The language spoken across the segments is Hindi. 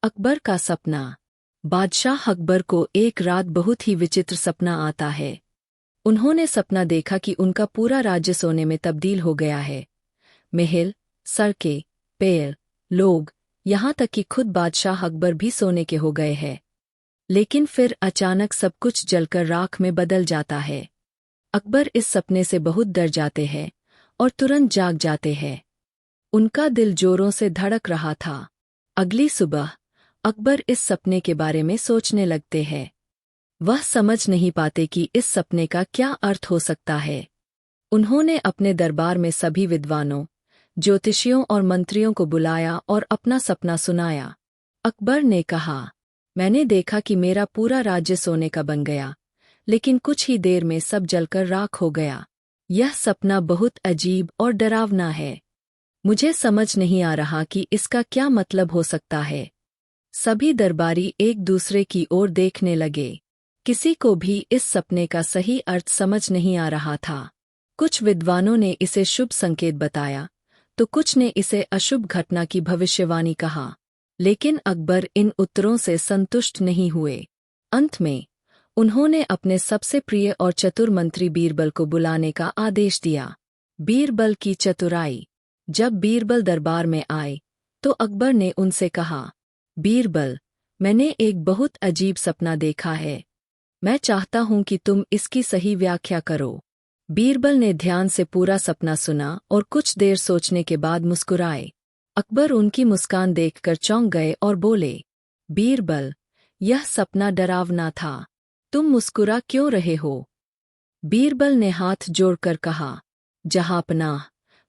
अकबर का सपना। बादशाह अकबर को एक रात बहुत ही विचित्र सपना आता है। उन्होंने सपना देखा कि उनका पूरा राज्य सोने में तब्दील हो गया है। महल, सड़कें, पेड़, लोग, यहाँ तक कि खुद बादशाह अकबर भी सोने के हो गए हैं। लेकिन फिर अचानक सब कुछ जलकर राख में बदल जाता है। अकबर इस सपने से बहुत डर जाते हैं और तुरंत जाग जाते हैं। उनका दिल जोरों से धड़क रहा था। अगली सुबह अकबर इस सपने के बारे में सोचने लगते हैं। वह समझ नहीं पाते कि इस सपने का क्या अर्थ हो सकता है। उन्होंने अपने दरबार में सभी विद्वानों, ज्योतिषियों और मंत्रियों को बुलाया और अपना सपना सुनाया। अकबर ने कहा, मैंने देखा कि मेरा पूरा राज्य सोने का बन गया, लेकिन कुछ ही देर में सब जलकर राख हो गया। यह सपना बहुत अजीब और डरावना है। मुझे समझ नहीं आ रहा कि इसका क्या मतलब हो सकता है। सभी दरबारी एक दूसरे की ओर देखने लगे। किसी को भी इस सपने का सही अर्थ समझ नहीं आ रहा था। कुछ विद्वानों ने इसे शुभ संकेत बताया, तो कुछ ने इसे अशुभ घटना की भविष्यवाणी कहा। लेकिन अकबर इन उत्तरों से संतुष्ट नहीं हुए। अंत में उन्होंने अपने सबसे प्रिय और चतुर मंत्री बीरबल को बुलाने का आदेश दिया। बीरबल की चतुराई। जब बीरबल दरबार में आए, तो अकबर ने उनसे कहा, बीरबल, मैंने एक बहुत अजीब सपना देखा है। मैं चाहता हूं कि तुम इसकी सही व्याख्या करो। बीरबल ने ध्यान से पूरा सपना सुना और कुछ देर सोचने के बाद मुस्कुराए। अकबर उनकी मुस्कान देखकर चौंक गए और बोले, बीरबल, यह सपना डरावना था। तुम मुस्कुरा क्यों रहे हो? बीरबल ने हाथ जोड़कर कहा, जहांपनाह,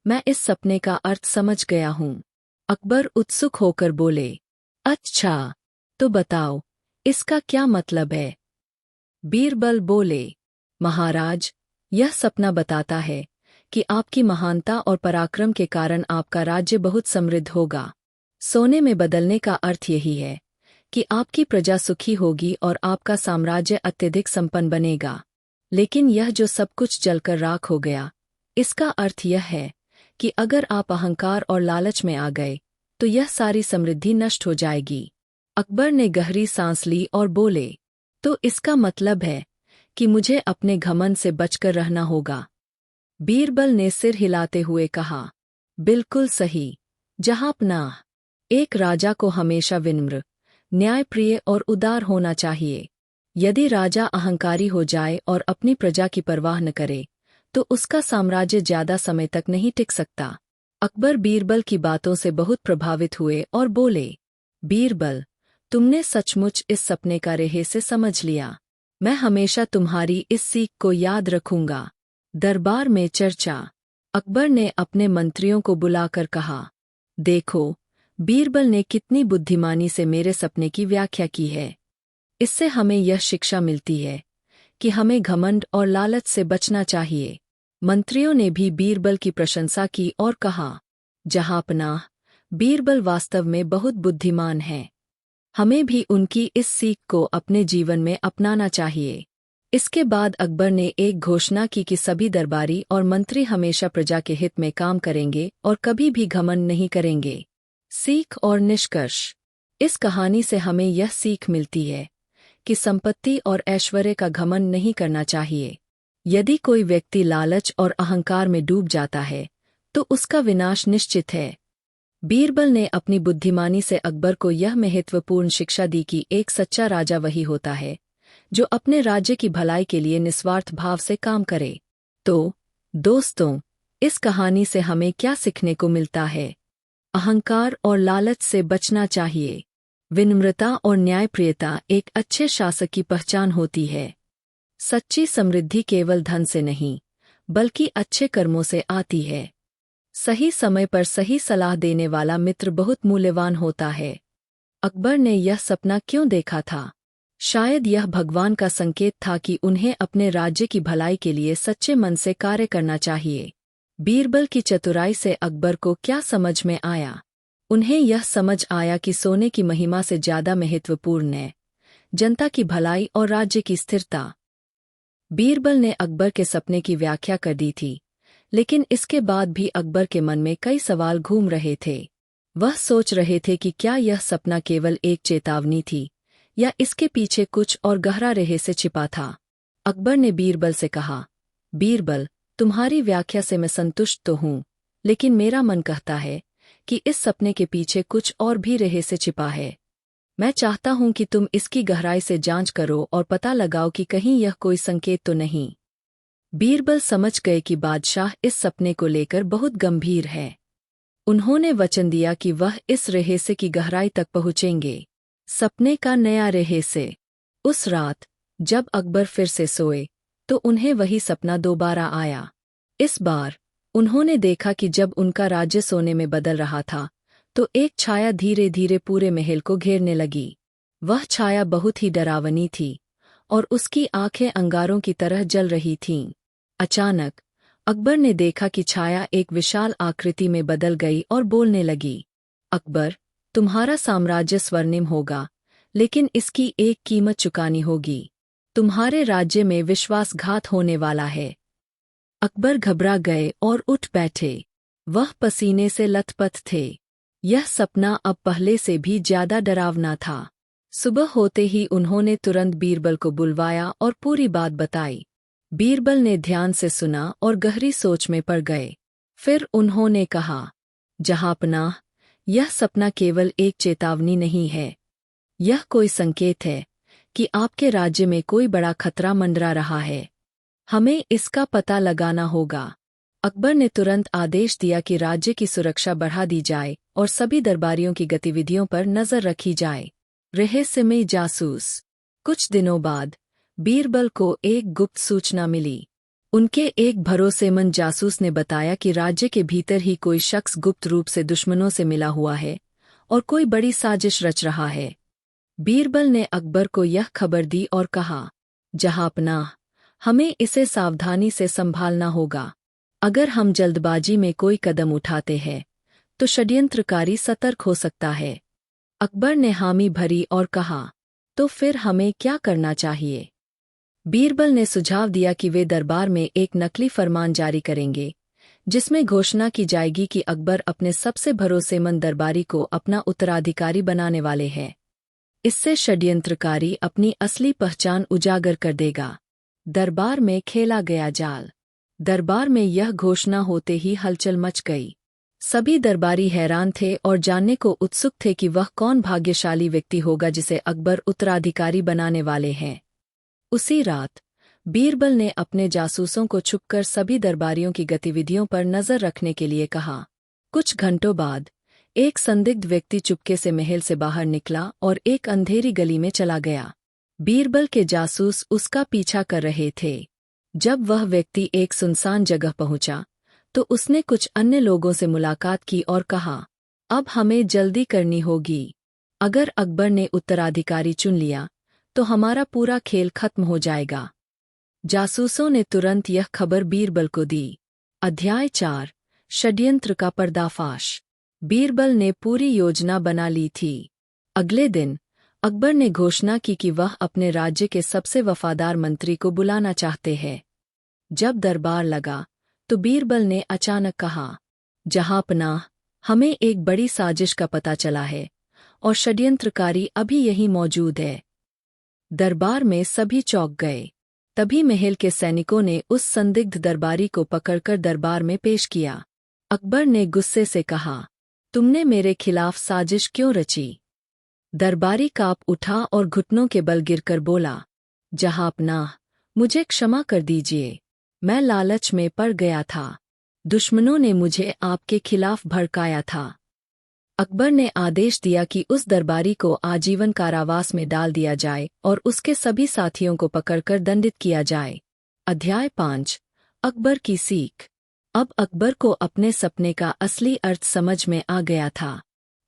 मैं इस सपने का अर्थ समझ गया हूं। अकबर उत्सुक होकर बोले, अच्छा, तो बताओ, इसका क्या मतलब है? बीरबल बोले, महाराज, यह सपना बताता है कि आपकी महानता और पराक्रम के कारण आपका राज्य बहुत समृद्ध होगा। सोने में बदलने का अर्थ यही है कि आपकी प्रजा सुखी होगी और आपका साम्राज्य अत्यधिक संपन्न बनेगा। लेकिन यह जो सब कुछ जलकर राख हो गया, इसका अर्थ यह है कि अगर आप अहंकार और लालच में आ गए, तो यह सारी समृद्धि नष्ट हो जाएगी। अकबर ने गहरी सांस ली और बोले, तो इसका मतलब है कि मुझे अपने घमंड से बचकर रहना होगा। बीरबल ने सिर हिलाते हुए कहा, बिल्कुल सही, जहांपनाह। एक राजा को हमेशा विनम्र, न्यायप्रिय और उदार होना चाहिए। यदि राजा अहंकारी हो जाए और अपनी प्रजा की परवाह न करे, तो उसका साम्राज्य ज्यादा समय तक नहीं टिक सकता। अकबर बीरबल की बातों से बहुत प्रभावित हुए और बोले, बीरबल, तुमने सचमुच इस सपने का रहस्य समझ लिया। मैं हमेशा तुम्हारी इस सीख को याद रखूंगा। दरबार में चर्चा। अकबर ने अपने मंत्रियों को बुलाकर कहा, देखो, बीरबल ने कितनी बुद्धिमानी से मेरे सपने की व्याख्या की है। इससे हमें यह शिक्षा मिलती है कि हमें घमंड और लालच से बचना चाहिए। मंत्रियों ने भी बीरबल की प्रशंसा की और कहा, जहांपनाह, बीरबल वास्तव में बहुत बुद्धिमान हैं। हमें भी उनकी इस सीख को अपने जीवन में अपनाना चाहिए। इसके बाद अकबर ने एक घोषणा की कि सभी दरबारी और मंत्री हमेशा प्रजा के हित में काम करेंगे और कभी भी घमंड नहीं करेंगे। सीख और निष्कर्ष। इस कहानी से हमें यह सीख मिलती है कि संपत्ति और ऐश्वर्य का घमंड नहीं करना चाहिए। यदि कोई व्यक्ति लालच और अहंकार में डूब जाता है, तो उसका विनाश निश्चित है। बीरबल ने अपनी बुद्धिमानी से अकबर को यह महत्वपूर्ण शिक्षा दी कि एक सच्चा राजा वही होता है जो अपने राज्य की भलाई के लिए निस्वार्थ भाव से काम करे। तो, दोस्तों, इस कहानी से हमें क्या सीखने को मिलता है? अहंकार और लालच से बचना चाहिए। विनम्रता और न्यायप्रियता एक अच्छे शासक की पहचान होती है। सच्ची समृद्धि केवल धन से नहीं, बल्कि अच्छे कर्मों से आती है। सही समय पर सही सलाह देने वाला मित्र बहुत मूल्यवान होता है। अकबर ने यह सपना क्यों देखा था? शायद यह भगवान का संकेत था कि उन्हें अपने राज्य की भलाई के लिए सच्चे मन से कार्य करना चाहिए। बीरबल की चतुराई से अकबर को क्या समझ में आया? उन्हें यह समझ आया कि सोने की महिमा से ज्यादा महत्वपूर्ण है जनता की भलाई और राज्य की स्थिरता। बीरबल ने अकबर के सपने की व्याख्या कर दी थी, लेकिन इसके बाद भी अकबर के मन में कई सवाल घूम रहे थे। वह सोच रहे थे कि क्या यह सपना केवल एक चेतावनी थी या इसके पीछे कुछ और गहरा रहस्य छिपा था। अकबर ने बीरबल से कहा, बीरबल, तुम्हारी व्याख्या से मैं संतुष्ट तो हूँ, लेकिन मेरा मन कहता है कि इस सपने के पीछे कुछ और भी रहस्य छिपा है। मैं चाहता हूं कि तुम इसकी गहराई से जांच करो और पता लगाओ कि कहीं यह कोई संकेत तो नहीं। बीरबल समझ गए कि बादशाह इस सपने को लेकर बहुत गंभीर है। उन्होंने वचन दिया कि वह इस रहस्य की गहराई तक पहुंचेंगे। सपने का नया रहस्य। उस रात जब अकबर फिर से सोए तो उन्हें वही सपना दोबारा आया। इस बार उन्होंने देखा कि जब उनका राज्य सोने में बदल रहा था तो एक छाया धीरे धीरे पूरे महल को घेरने लगी। वह छाया बहुत ही डरावनी थी और उसकी आंखें अंगारों की तरह जल रही थीं। अचानक अकबर ने देखा कि छाया एक विशाल आकृति में बदल गई और बोलने लगी, अकबर, तुम्हारा साम्राज्य स्वर्णिम होगा, लेकिन इसकी एक कीमत चुकानी होगी। तुम्हारे राज्य में विश्वासघात होने वाला है। अकबर घबरा गए और उठ बैठे। वह पसीने से लथपथ थे। यह सपना अब पहले से भी ज्यादा डरावना था। सुबह होते ही उन्होंने तुरंत बीरबल को बुलवाया और पूरी बात बताई। बीरबल ने ध्यान से सुना और गहरी सोच में पड़ गए। फिर उन्होंने कहा, जहांपनाह, यह सपना केवल एक चेतावनी नहीं है। यह कोई संकेत है कि आपके राज्य में कोई बड़ा खतरा मंडरा रहा है। हमें इसका पता लगाना होगा। अकबर ने तुरंत आदेश दिया कि राज्य की सुरक्षा बढ़ा दी जाए और सभी दरबारियों की गतिविधियों पर नजर रखी जाए। रहस्यमयी जासूस। कुछ दिनों बाद बीरबल को एक गुप्त सूचना मिली। उनके एक भरोसेमंद जासूस ने बताया कि राज्य के भीतर ही कोई शख्स गुप्त रूप से दुश्मनों से मिला हुआ है और कोई बड़ी साजिश रच रहा है। बीरबल ने अकबर को यह खबर दी और कहा, जहांपनाह, हमें इसे सावधानी से संभालना होगा। अगर हम जल्दबाजी में कोई कदम उठाते हैं तो षड्यंत्रकारी सतर्क हो सकता है। अकबर ने हामी भरी और कहा, तो फिर हमें क्या करना चाहिए? बीरबल ने सुझाव दिया कि वे दरबार में एक नकली फरमान जारी करेंगे जिसमें घोषणा की जाएगी कि अकबर अपने सबसे भरोसेमंद दरबारी को अपना उत्तराधिकारी बनाने वाले हैं। इससे षड्यंत्रकारी अपनी असली पहचान उजागर कर देगा। दरबार में खेला गया जाल। दरबार में यह घोषणा होते ही हलचल मच गई। सभी दरबारी हैरान थे और जानने को उत्सुक थे कि वह कौन भाग्यशाली व्यक्ति होगा जिसे अकबर उत्तराधिकारी बनाने वाले हैं। उसी रात बीरबल ने अपने जासूसों को छुपकर सभी दरबारियों की गतिविधियों पर नजर रखने के लिए कहा। कुछ घंटों बाद एक संदिग्ध व्यक्ति चुपके से महल से बाहर निकला और एक अंधेरी गली में चला गया। बीरबल के जासूस उसका पीछा कर रहे थे। जब वह व्यक्ति एक सुनसान जगह पहुंचा तो उसने कुछ अन्य लोगों से मुलाकात की और कहा, अब हमें जल्दी करनी होगी। अगर अकबर ने उत्तराधिकारी चुन लिया तो हमारा पूरा खेल खत्म हो जाएगा। जासूसों ने तुरंत यह खबर बीरबल को दी। अध्याय 4। षड्यंत्र का पर्दाफाश। बीरबल ने पूरी योजना बना ली थी। अगले दिन अकबर ने घोषणा की कि वह अपने राज्य के सबसे वफादार मंत्री को बुलाना चाहते हैं। जब दरबार लगा तो बीरबल ने अचानक कहा, जहांपनाह, हमें एक बड़ी साजिश का पता चला है और षड्यंत्रकारी अभी यहीं मौजूद है। दरबार में सभी चौंक गए। तभी महल के सैनिकों ने उस संदिग्ध दरबारी को पकड़कर दरबार में पेश किया। अकबर ने गुस्से से कहा, तुमने मेरे खिलाफ साजिश क्यों रची? दरबारी कांप उठा और घुटनों के बल गिरकर बोला, जहांपनाह, मुझे क्षमा कर दीजिए। मैं लालच में पड़ गया था। दुश्मनों ने मुझे आपके खिलाफ भड़काया था। अकबर ने आदेश दिया कि उस दरबारी को आजीवन कारावास में डाल दिया जाए और उसके सभी साथियों को पकड़कर दंडित किया जाए। अध्याय 5। अकबर की सीख। अब अकबर को अपने सपने का असली अर्थ समझ में आ गया था।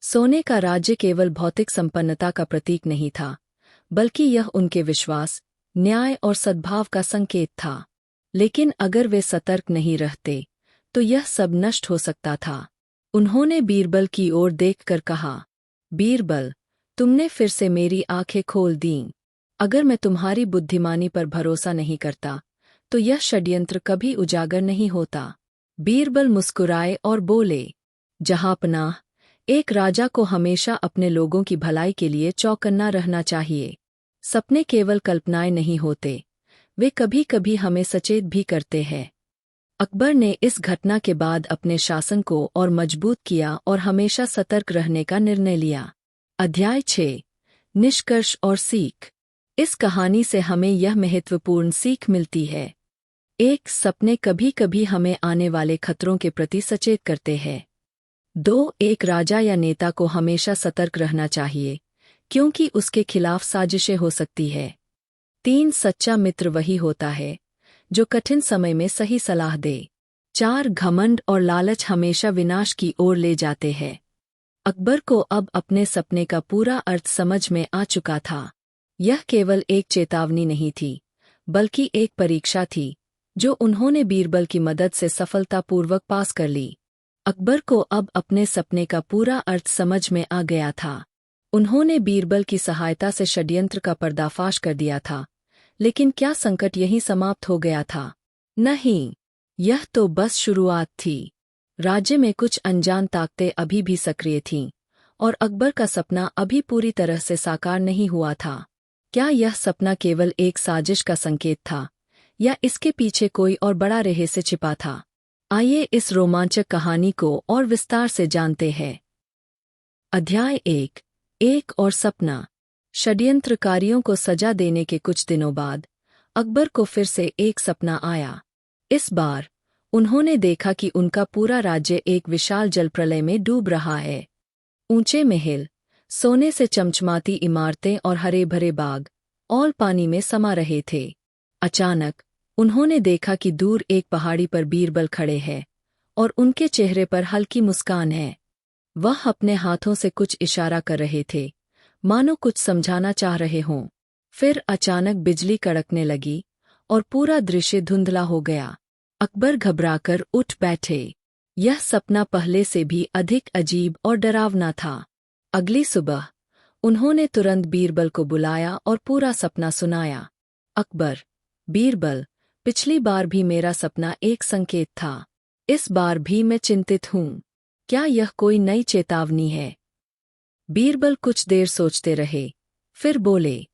सोने का राज्य केवल भौतिक संपन्नता का प्रतीक नहीं था, बल्कि यह उनके विश्वास, न्याय और सद्भाव का संकेत था। लेकिन अगर वे सतर्क नहीं रहते तो यह सब नष्ट हो सकता था। उन्होंने बीरबल की ओर देखकर कहा, बीरबल, तुमने फिर से मेरी आंखें खोल दीं। अगर मैं तुम्हारी बुद्धिमानी पर भरोसा नहीं करता तो यह षड्यंत्र कभी उजागर नहीं होता। बीरबल मुस्कुराए और बोले, जहांपनाह, एक राजा को हमेशा अपने लोगों की भलाई के लिए चौकन्ना रहना चाहिए। सपने केवल कल्पनाएं नहीं होते, वे कभी कभी हमें सचेत भी करते हैं। अकबर ने इस घटना के बाद अपने शासन को और मजबूत किया और हमेशा सतर्क रहने का निर्णय लिया। अध्याय 6 निष्कर्ष और सीख। इस कहानी से हमें यह महत्वपूर्ण सीख मिलती है। 1 सपने कभी कभी हमें आने वाले खतरों के प्रति सचेत करते हैं। 2 एक राजा या नेता को हमेशा सतर्क रहना चाहिए, क्योंकि उसके खिलाफ साजिशें हो सकती है। 3 सच्चा मित्र वही होता है जो कठिन समय में सही सलाह दे। 4 घमंड और लालच हमेशा विनाश की ओर ले जाते हैं। अकबर को अब अपने सपने का पूरा अर्थ समझ में आ चुका था। यह केवल एक चेतावनी नहीं थी, बल्कि एक परीक्षा थी, जो उन्होंने बीरबल की मदद से सफलतापूर्वक पास कर ली। अकबर को अब अपने सपने का पूरा अर्थ समझ में आ गया था। उन्होंने बीरबल की सहायता से षड्यंत्र का पर्दाफाश कर दिया था, लेकिन क्या संकट यहीं समाप्त हो गया था? नहीं, यह तो बस शुरुआत थी। राज्य में कुछ अनजान ताकतें अभी भी सक्रिय थीं, और अकबर का सपना अभी पूरी तरह से साकार नहीं हुआ था। क्या यह सपना केवल एक साजिश का संकेत था, या इसके पीछे कोई और बड़ा रहस्य छिपा था? आइए इस रोमांचक कहानी को और विस्तार से जानते हैं। अध्याय 1 एक और सपना। षड्यंत्रकारियों को सजा देने के कुछ दिनों बाद अकबर को फिर से एक सपना आया। इस बार उन्होंने देखा कि उनका पूरा राज्य एक विशाल जलप्रलय में डूब रहा है। ऊंचे महल, सोने से चमचमाती इमारतें और हरे भरे बाग ऑल पानी में समा रहे थे। अचानक उन्होंने देखा कि दूर एक पहाड़ी पर बीरबल खड़े हैं, और उनके चेहरे पर हल्की मुस्कान है। वह अपने हाथों से कुछ इशारा कर रहे थे, मानो कुछ समझाना चाह रहे हों। फिर अचानक बिजली कड़कने लगी और पूरा दृश्य धुंधला हो गया। अकबर घबराकर उठ बैठे। यह सपना पहले से भी अधिक अजीब और डरावना था। अगली सुबह उन्होंने तुरंत बीरबल को बुलाया और पूरा सपना सुनाया। अकबर, बीरबल, पिछली बार भी मेरा सपना एक संकेत था। इस बार भी मैं चिंतित हूँ। क्या यह कोई नई चेतावनी है? बीरबल कुछ देर सोचते रहे, फिर बोले,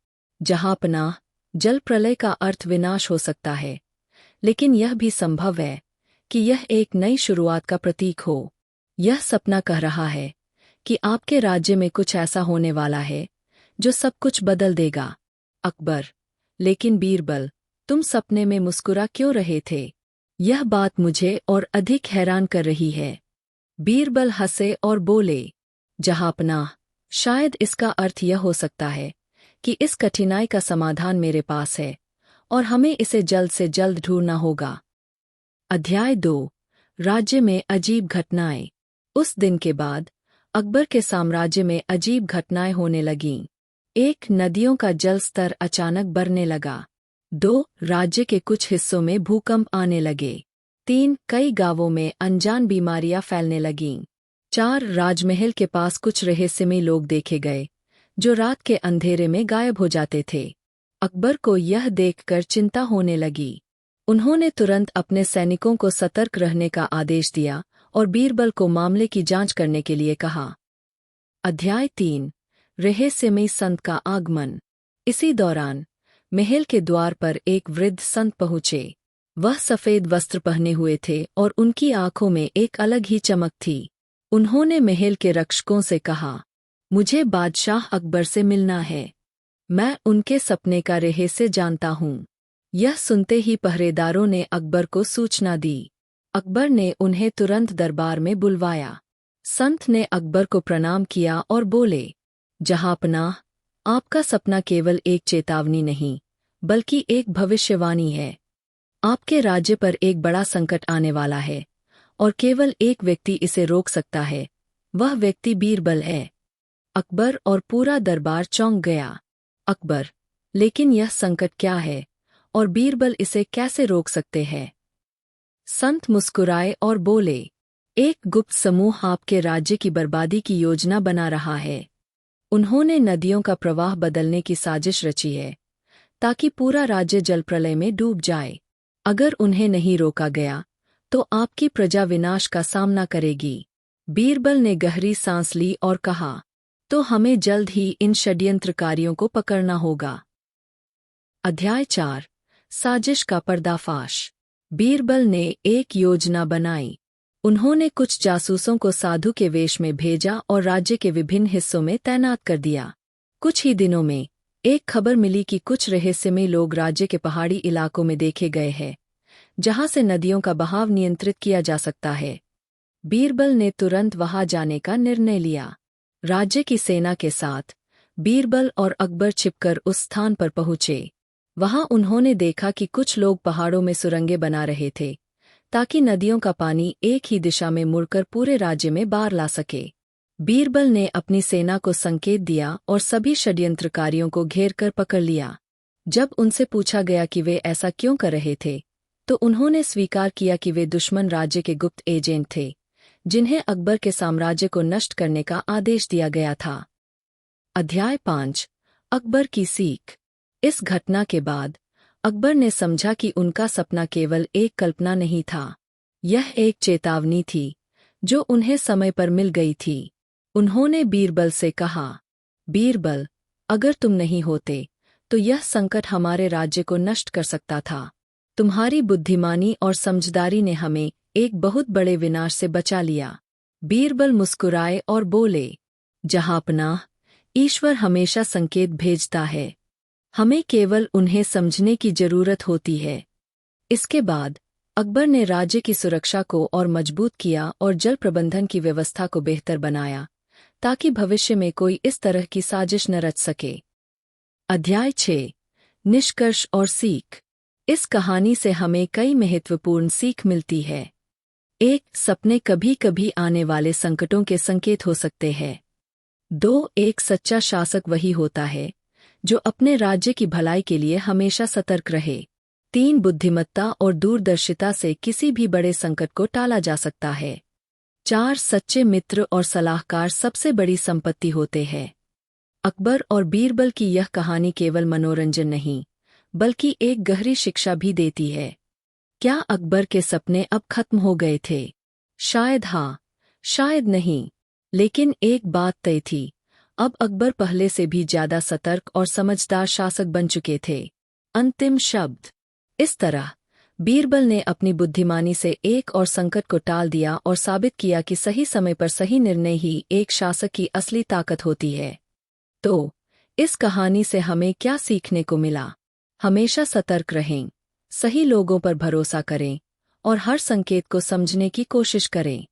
जहांपनाह, जल प्रलय का अर्थ विनाश हो सकता है, लेकिन यह भी संभव है कि यह एक नई शुरुआत का प्रतीक हो। यह सपना कह रहा है कि आपके राज्य में कुछ ऐसा होने वाला है जो सब कुछ बदल देगा। अकबर, लेकिन बीरबल, तुम सपने में मुस्कुरा क्यों रहे थे? यह बात मुझे और अधिक हैरान कर रही है। बीरबल हंसे और बोले, जहांपनाह, शायद इसका अर्थ यह हो सकता है कि इस कठिनाई का समाधान मेरे पास है, और हमें इसे जल्द से जल्द ढूंढना होगा। अध्याय 2 राज्य में अजीब घटनाएं। उस दिन के बाद अकबर के साम्राज्य में अजीब घटनाएं होने लगीं। 1 नदियों का जल स्तर अचानक बढ़ने लगा। 2 राज्य के कुछ हिस्सों में भूकंप आने लगे। 3 कई गांवों में अनजान बीमारियां फैलने लगीं। 4 राजमहल के पास कुछ रहस्यमयी लोग देखे गए, जो रात के अंधेरे में गायब हो जाते थे। अकबर को यह देखकर चिंता होने लगी। उन्होंने तुरंत अपने सैनिकों को सतर्क रहने का आदेश दिया और बीरबल को मामले की जांच करने के लिए कहा। अध्याय 3 रहस्यमयी संत का आगमन। इसी दौरान महल के द्वार पर एक वृद्ध संत पहुंचे। वह सफेद वस्त्र पहने हुए थे और उनकी आंखों में एक अलग ही चमक थी। उन्होंने महल के रक्षकों से कहा, मुझे बादशाह अकबर से मिलना है। मैं उनके सपने का रहस्य जानता हूँ। यह सुनते ही पहरेदारों ने अकबर को सूचना दी। अकबर ने उन्हें तुरंत दरबार में बुलवाया। संत ने अकबर को प्रणाम किया और बोले, जहांपनाह, आपका सपना केवल एक चेतावनी नहीं, बल्कि एक भविष्यवाणी है। आपके राज्य पर एक बड़ा संकट आने वाला है, और केवल एक व्यक्ति इसे रोक सकता है। वह व्यक्ति बीरबल है। अकबर और पूरा दरबार चौंक गया। अकबर, लेकिन यह संकट क्या है, और बीरबल इसे कैसे रोक सकते हैं? संत मुस्कुराए और बोले, एक गुप्त समूह आपके राज्य की बर्बादी की योजना बना रहा है। उन्होंने नदियों का प्रवाह बदलने की साजिश रची है, ताकि पूरा राज्य जलप्रलय में डूब जाए। अगर उन्हें नहीं रोका गया, तो आपकी प्रजा विनाश का सामना करेगी। बीरबल ने गहरी सांस ली और कहा, तो हमें जल्द ही इन षड्यंत्रकारियों को पकड़ना होगा। अध्याय 4 साजिश का पर्दाफाश। बीरबल ने एक योजना बनाई। उन्होंने कुछ जासूसों को साधु के वेश में भेजा और राज्य के विभिन्न हिस्सों में तैनात कर दिया। कुछ ही दिनों में एक खबर मिली कि कुछ रहस्यमय लोग राज्य के पहाड़ी इलाकों में देखे गए हैं, जहां से नदियों का बहाव नियंत्रित किया जा सकता है। बीरबल ने तुरंत वहां जाने का निर्णय लिया। राज्य की सेना के साथ बीरबल और अकबर छिपकर उस स्थान पर पहुंचे। वहां उन्होंने देखा कि कुछ लोग पहाड़ों में सुरंगें बना रहे थे, ताकि नदियों का पानी एक ही दिशा में मुड़कर पूरे राज्य में बार ला सके। बीरबल ने अपनी सेना को संकेत दिया और सभी षड्यंत्रकारियों को घेर कर पकड़ लिया। जब उनसे पूछा गया कि वे ऐसा क्यों कर रहे थे, तो उन्होंने स्वीकार किया कि वे दुश्मन राज्य के गुप्त एजेंट थे, जिन्हें अकबर के साम्राज्य को नष्ट करने का आदेश दिया गया था। अध्याय 5 अकबर की सीख। इस घटना के बाद अकबर ने समझा कि उनका सपना केवल एक कल्पना नहीं था, यह एक चेतावनी थी जो उन्हें समय पर मिल गई थी। उन्होंने बीरबल से कहा, बीरबल, अगर तुम नहीं होते तो यह संकट हमारे राज्य को नष्ट कर सकता था। तुम्हारी बुद्धिमानी और समझदारी ने हमें एक बहुत बड़े विनाश से बचा लिया। बीरबल मुस्कुराए और बोले, जहांपनाह, ईश्वर हमेशा संकेत भेजता है, हमें केवल उन्हें समझने की जरूरत होती है। इसके बाद अकबर ने राज्य की सुरक्षा को और मजबूत किया और जल प्रबंधन की व्यवस्था को बेहतर बनाया, ताकि भविष्य में कोई इस तरह की साजिश न रच सके। अध्याय 6 निष्कर्ष और सीख। इस कहानी से हमें कई महत्वपूर्ण सीख मिलती है। 1 सपने कभी कभी आने वाले संकटों के संकेत हो सकते हैं। 2 एक सच्चा शासक वही होता है जो अपने राज्य की भलाई के लिए हमेशा सतर्क रहे। 3 बुद्धिमत्ता और दूरदर्शिता से किसी भी बड़े संकट को टाला जा सकता है। 4 सच्चे मित्र और सलाहकार सबसे बड़ी संपत्ति होते हैं। अकबर और बीरबल की यह कहानी केवल मनोरंजन नहीं, बल्कि एक गहरी शिक्षा भी देती है। क्या अकबर के सपने अब खत्म हो गए थे? शायद हाँ, शायद नहीं, लेकिन एक बात तय थी, अब अकबर पहले से भी ज्यादा सतर्क और समझदार शासक बन चुके थे। अंतिम शब्द। इस तरह बीरबल ने अपनी बुद्धिमानी से एक और संकट को टाल दिया और साबित किया कि सही समय पर सही निर्णय ही एक शासक की असली ताकत होती है। तो इस कहानी से हमें क्या सीखने को मिला? हमेशा सतर्क रहें, सही लोगों पर भरोसा करें और हर संकेत को समझने की कोशिश करें।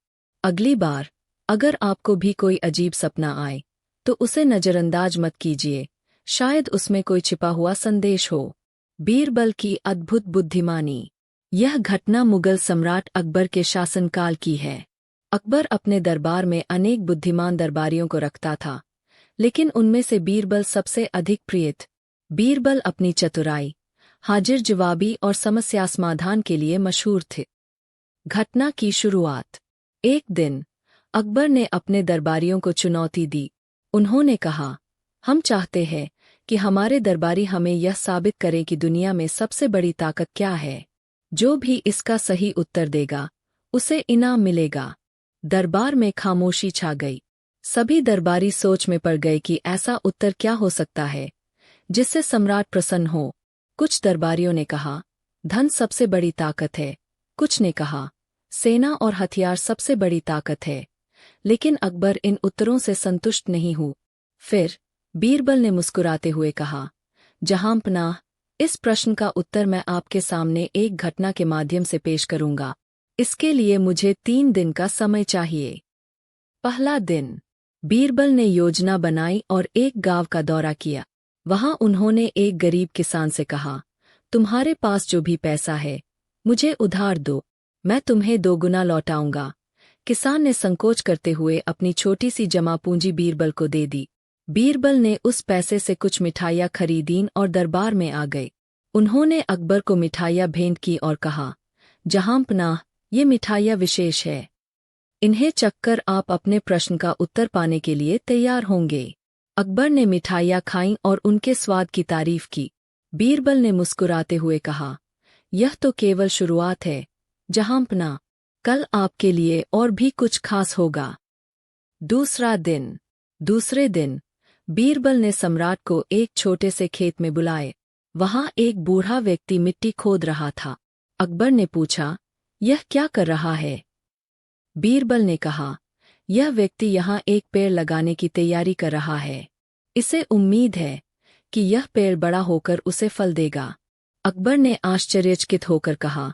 अगली बार अगर आपको भी कोई अजीब सपना आए, तो उसे नजरअंदाज मत कीजिए, शायद उसमें कोई छिपा हुआ संदेश हो। बीरबल की अद्भुत बुद्धिमानी। यह घटना मुगल सम्राट अकबर के शासनकाल की है। अकबर अपने दरबार में अनेक बुद्धिमान दरबारियों को रखता था, लेकिन उनमें से बीरबल सबसे अधिक प्रिय था। बीरबल अपनी चतुराई, हाजिर जवाबी और समस्या समाधान के लिए मशहूर थे। घटना की शुरुआत। एक दिन अकबर ने अपने दरबारियों को चुनौती दी। उन्होंने कहा, हम चाहते हैं कि हमारे दरबारी हमें यह साबित करें कि दुनिया में सबसे बड़ी ताकत क्या है। जो भी इसका सही उत्तर देगा, उसे इनाम मिलेगा। दरबार में खामोशी छा गई। सभी दरबारी सोच में पड़ गए कि ऐसा उत्तर क्या हो सकता है जिससे सम्राट प्रसन्न हो। कुछ दरबारियों ने कहा, धन सबसे बड़ी ताकत है। कुछ ने कहा, सेना और हथियार सबसे बड़ी ताकत है। लेकिन अकबर इन उत्तरों से संतुष्ट नहीं हुआ। फिर बीरबल ने मुस्कुराते हुए कहा, जहांपनाह, इस प्रश्न का उत्तर मैं आपके सामने एक घटना के माध्यम से पेश करूंगा। इसके लिए मुझे 3 दिन का समय चाहिए। पहला दिन। बीरबल ने योजना बनाई और एक गांव का दौरा किया। वहां उन्होंने एक गरीब किसान से कहा, तुम्हारे पास जो भी पैसा है, मुझे उधार दो, मैं तुम्हें 2 गुना लौटाऊंगा। किसान ने संकोच करते हुए अपनी छोटी सी जमा पूंजी बीरबल को दे दी। बीरबल ने उस पैसे से कुछ मिठाइयाँ खरीदीं और दरबार में आ गए। उन्होंने अकबर को मिठाइयाँ भेंट की और कहा, जहांपनाह, ये मिठाइयाँ विशेष है। इन्हें चखकर आप अपने प्रश्न का उत्तर पाने के लिए तैयार होंगे। अकबर ने मिठाइयाँ खाईं और उनके स्वाद की तारीफ की। बीरबल ने मुस्कुराते हुए कहा, यह तो केवल शुरुआत है, जहांपनाह, कल आपके लिए और भी कुछ खास होगा। दूसरे दिन बीरबल ने सम्राट को एक छोटे से खेत में बुलाए। वहां एक बूढ़ा व्यक्ति मिट्टी खोद रहा था। अकबर ने पूछा, यह क्या कर रहा है? बीरबल ने कहा, यह व्यक्ति यहाँ एक पेड़ लगाने की तैयारी कर रहा है। इसे उम्मीद है कि यह पेड़ बड़ा होकर उसे फल देगा। अकबर ने आश्चर्यचकित होकर कहा,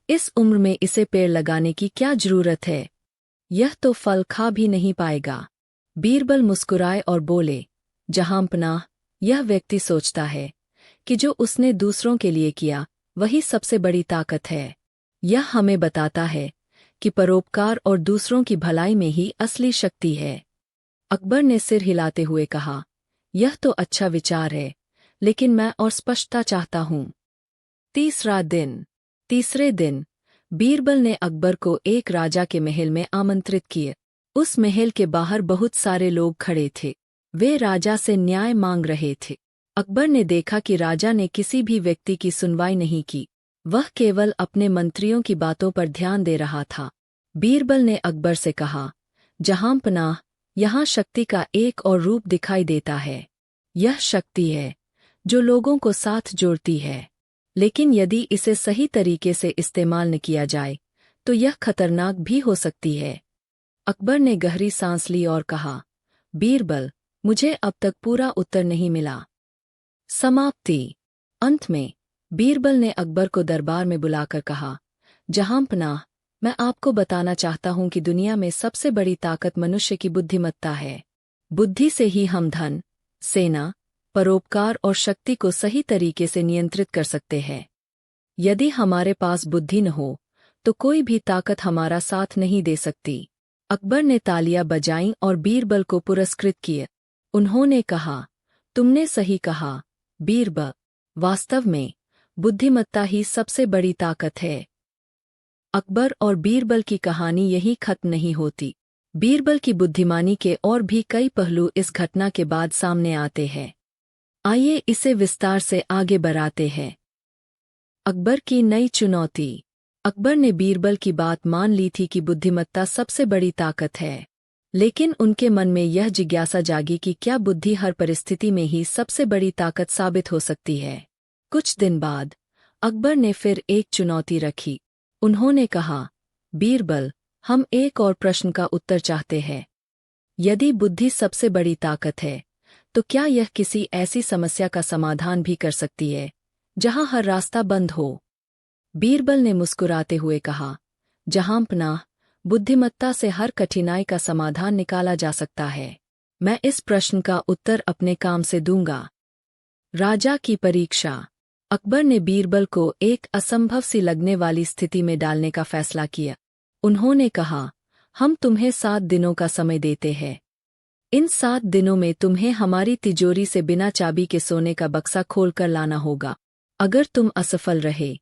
इस उम्र में इसे पेड़ लगाने की क्या जरूरत है? यह तो फल खा भी नहीं पाएगा। बीरबल मुस्कुराए और बोले, जहांपनाह, यह व्यक्ति सोचता है कि जो उसने दूसरों के लिए किया वही सबसे बड़ी ताकत है। यह हमें बताता है कि परोपकार और दूसरों की भलाई में ही असली शक्ति है। अकबर ने सिर हिलाते हुए कहा, यह तो अच्छा विचार है, लेकिन मैं और स्पष्टता चाहता हूँ। तीसरे दिन बीरबल ने अकबर को एक राजा के महल में आमंत्रित किए। उस महल के बाहर बहुत सारे लोग खड़े थे। वे राजा से न्याय मांग रहे थे। अकबर ने देखा कि राजा ने किसी भी व्यक्ति की सुनवाई नहीं की। वह केवल अपने मंत्रियों की बातों पर ध्यान दे रहा था। बीरबल ने अकबर से कहा, जहांपनाह, यहाँ शक्ति का एक और रूप दिखाई देता है। यह शक्ति है जो लोगों को साथ जोड़ती है, लेकिन यदि इसे सही तरीके से इस्तेमाल न किया जाए तो यह खतरनाक भी हो सकती है। अकबर ने गहरी सांस ली और कहा, बीरबल, मुझे अब तक पूरा उत्तर नहीं मिला। समाप्ति। अंत में बीरबल ने अकबर को दरबार में बुलाकर कहा, जहांपनाह, मैं आपको बताना चाहता हूं कि दुनिया में सबसे बड़ी ताकत मनुष्य की बुद्धिमत्ता है। बुद्धि से ही हम धन, सेना, परोपकार और शक्ति को सही तरीके से नियंत्रित कर सकते हैं। यदि हमारे पास बुद्धि न हो तो कोई भी ताकत हमारा साथ नहीं दे सकती। अकबर ने तालियां बजाईं और बीरबल को पुरस्कृत किए। उन्होंने कहा, तुमने सही कहा बीरबल, वास्तव में बुद्धिमत्ता ही सबसे बड़ी ताकत है। अकबर और बीरबल की कहानी यहीं खत्म नहीं होती। बीरबल की बुद्धिमानी के और भी कई पहलू इस घटना के बाद सामने आते हैं। आइए इसे विस्तार से आगे बढ़ाते हैं। अकबर की नई चुनौती। अकबर ने बीरबल की बात मान ली थी कि बुद्धिमत्ता सबसे बड़ी ताकत है, लेकिन उनके मन में यह जिज्ञासा जागी कि क्या बुद्धि हर परिस्थिति में ही सबसे बड़ी ताकत साबित हो सकती है। कुछ दिन बाद अकबर ने फिर एक चुनौती रखी। उन्होंने कहा, बीरबल, हम एक और प्रश्न का उत्तर चाहते हैं। यदि बुद्धि सबसे बड़ी ताकत है तो क्या यह किसी ऐसी समस्या का समाधान भी कर सकती है जहां हर रास्ता बंद हो? बीरबल ने मुस्कुराते हुए कहा, जहांपनाह, बुद्धिमत्ता से हर कठिनाई का समाधान निकाला जा सकता है। मैं इस प्रश्न का उत्तर अपने काम से दूंगा। राजा की परीक्षा। अकबर ने बीरबल को एक असंभव सी लगने वाली स्थिति में डालने का फैसला किया। उन्होंने कहा, हम तुम्हें 7 दिनों का समय देते हैं। इन 7 दिनों में तुम्हें हमारी तिजोरी से बिना चाबी के सोने का बक्सा खोलकर लाना होगा। अगर तुम असफल रहे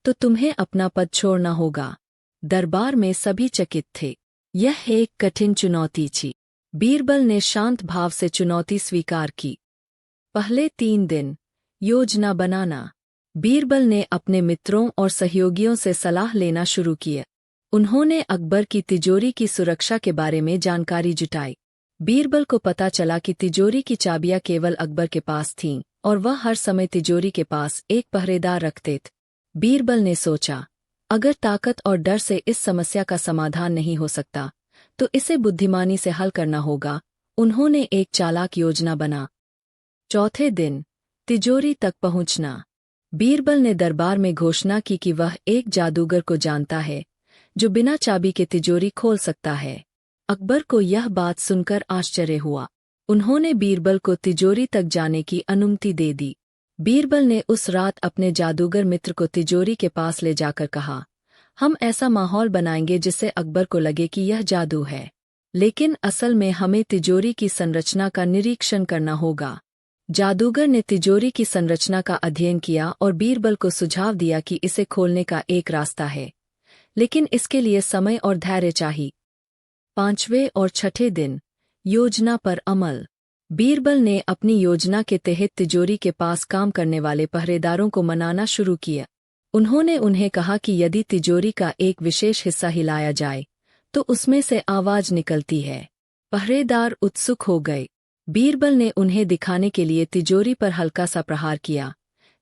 तो तुम्हें अपना पद छोड़ना होगा। दरबार में सभी चकित थे। यह एक कठिन चुनौती थी। बीरबल ने शांत भाव से चुनौती स्वीकार की। पहले 3 दिन। योजना बनाना। बीरबल ने अपने मित्रों और सहयोगियों से सलाह लेना शुरू किया। उन्होंने अकबर की तिजोरी की सुरक्षा के बारे में जानकारी जुटाई। बीरबल को पता चला कि तिजोरी की चाबियां केवल अकबर के पास थीं और वह हर समय तिजोरी के पास एक पहरेदार रखते थे। बीरबल ने सोचा, अगर ताकत और डर से इस समस्या का समाधान नहीं हो सकता तो इसे बुद्धिमानी से हल करना होगा। उन्होंने एक चालाक योजना बना। चौथे दिन। तिजोरी तक पहुंचना। बीरबल ने दरबार में घोषणा की कि वह एक जादूगर को जानता है जो बिना चाबी के तिजोरी खोल सकता है। अकबर को यह बात सुनकर आश्चर्य हुआ। उन्होंने बीरबल को तिजोरी तक जाने की अनुमति दे दी। बीरबल ने उस रात अपने जादूगर मित्र को तिजोरी के पास ले जाकर कहा, हम ऐसा माहौल बनाएंगे जिससे अकबर को लगे कि यह जादू है, लेकिन असल में हमें तिजोरी की संरचना का निरीक्षण करना होगा। जादूगर ने तिजोरी की संरचना का अध्ययन किया और बीरबल को सुझाव दिया कि इसे खोलने का एक रास्ता है, लेकिन इसके लिए समय और धैर्य चाहिए। 5वें और 6ठे दिन। योजना पर अमल। बीरबल ने अपनी योजना के तहत तिजोरी के पास काम करने वाले पहरेदारों को मनाना शुरू किया। उन्होंने उन्हें कहा कि यदि तिजोरी का एक विशेष हिस्सा हिलाया जाए तो उसमें से आवाज निकलती है। पहरेदार उत्सुक हो गए। बीरबल ने उन्हें दिखाने के लिए तिजोरी पर हल्का सा प्रहार किया,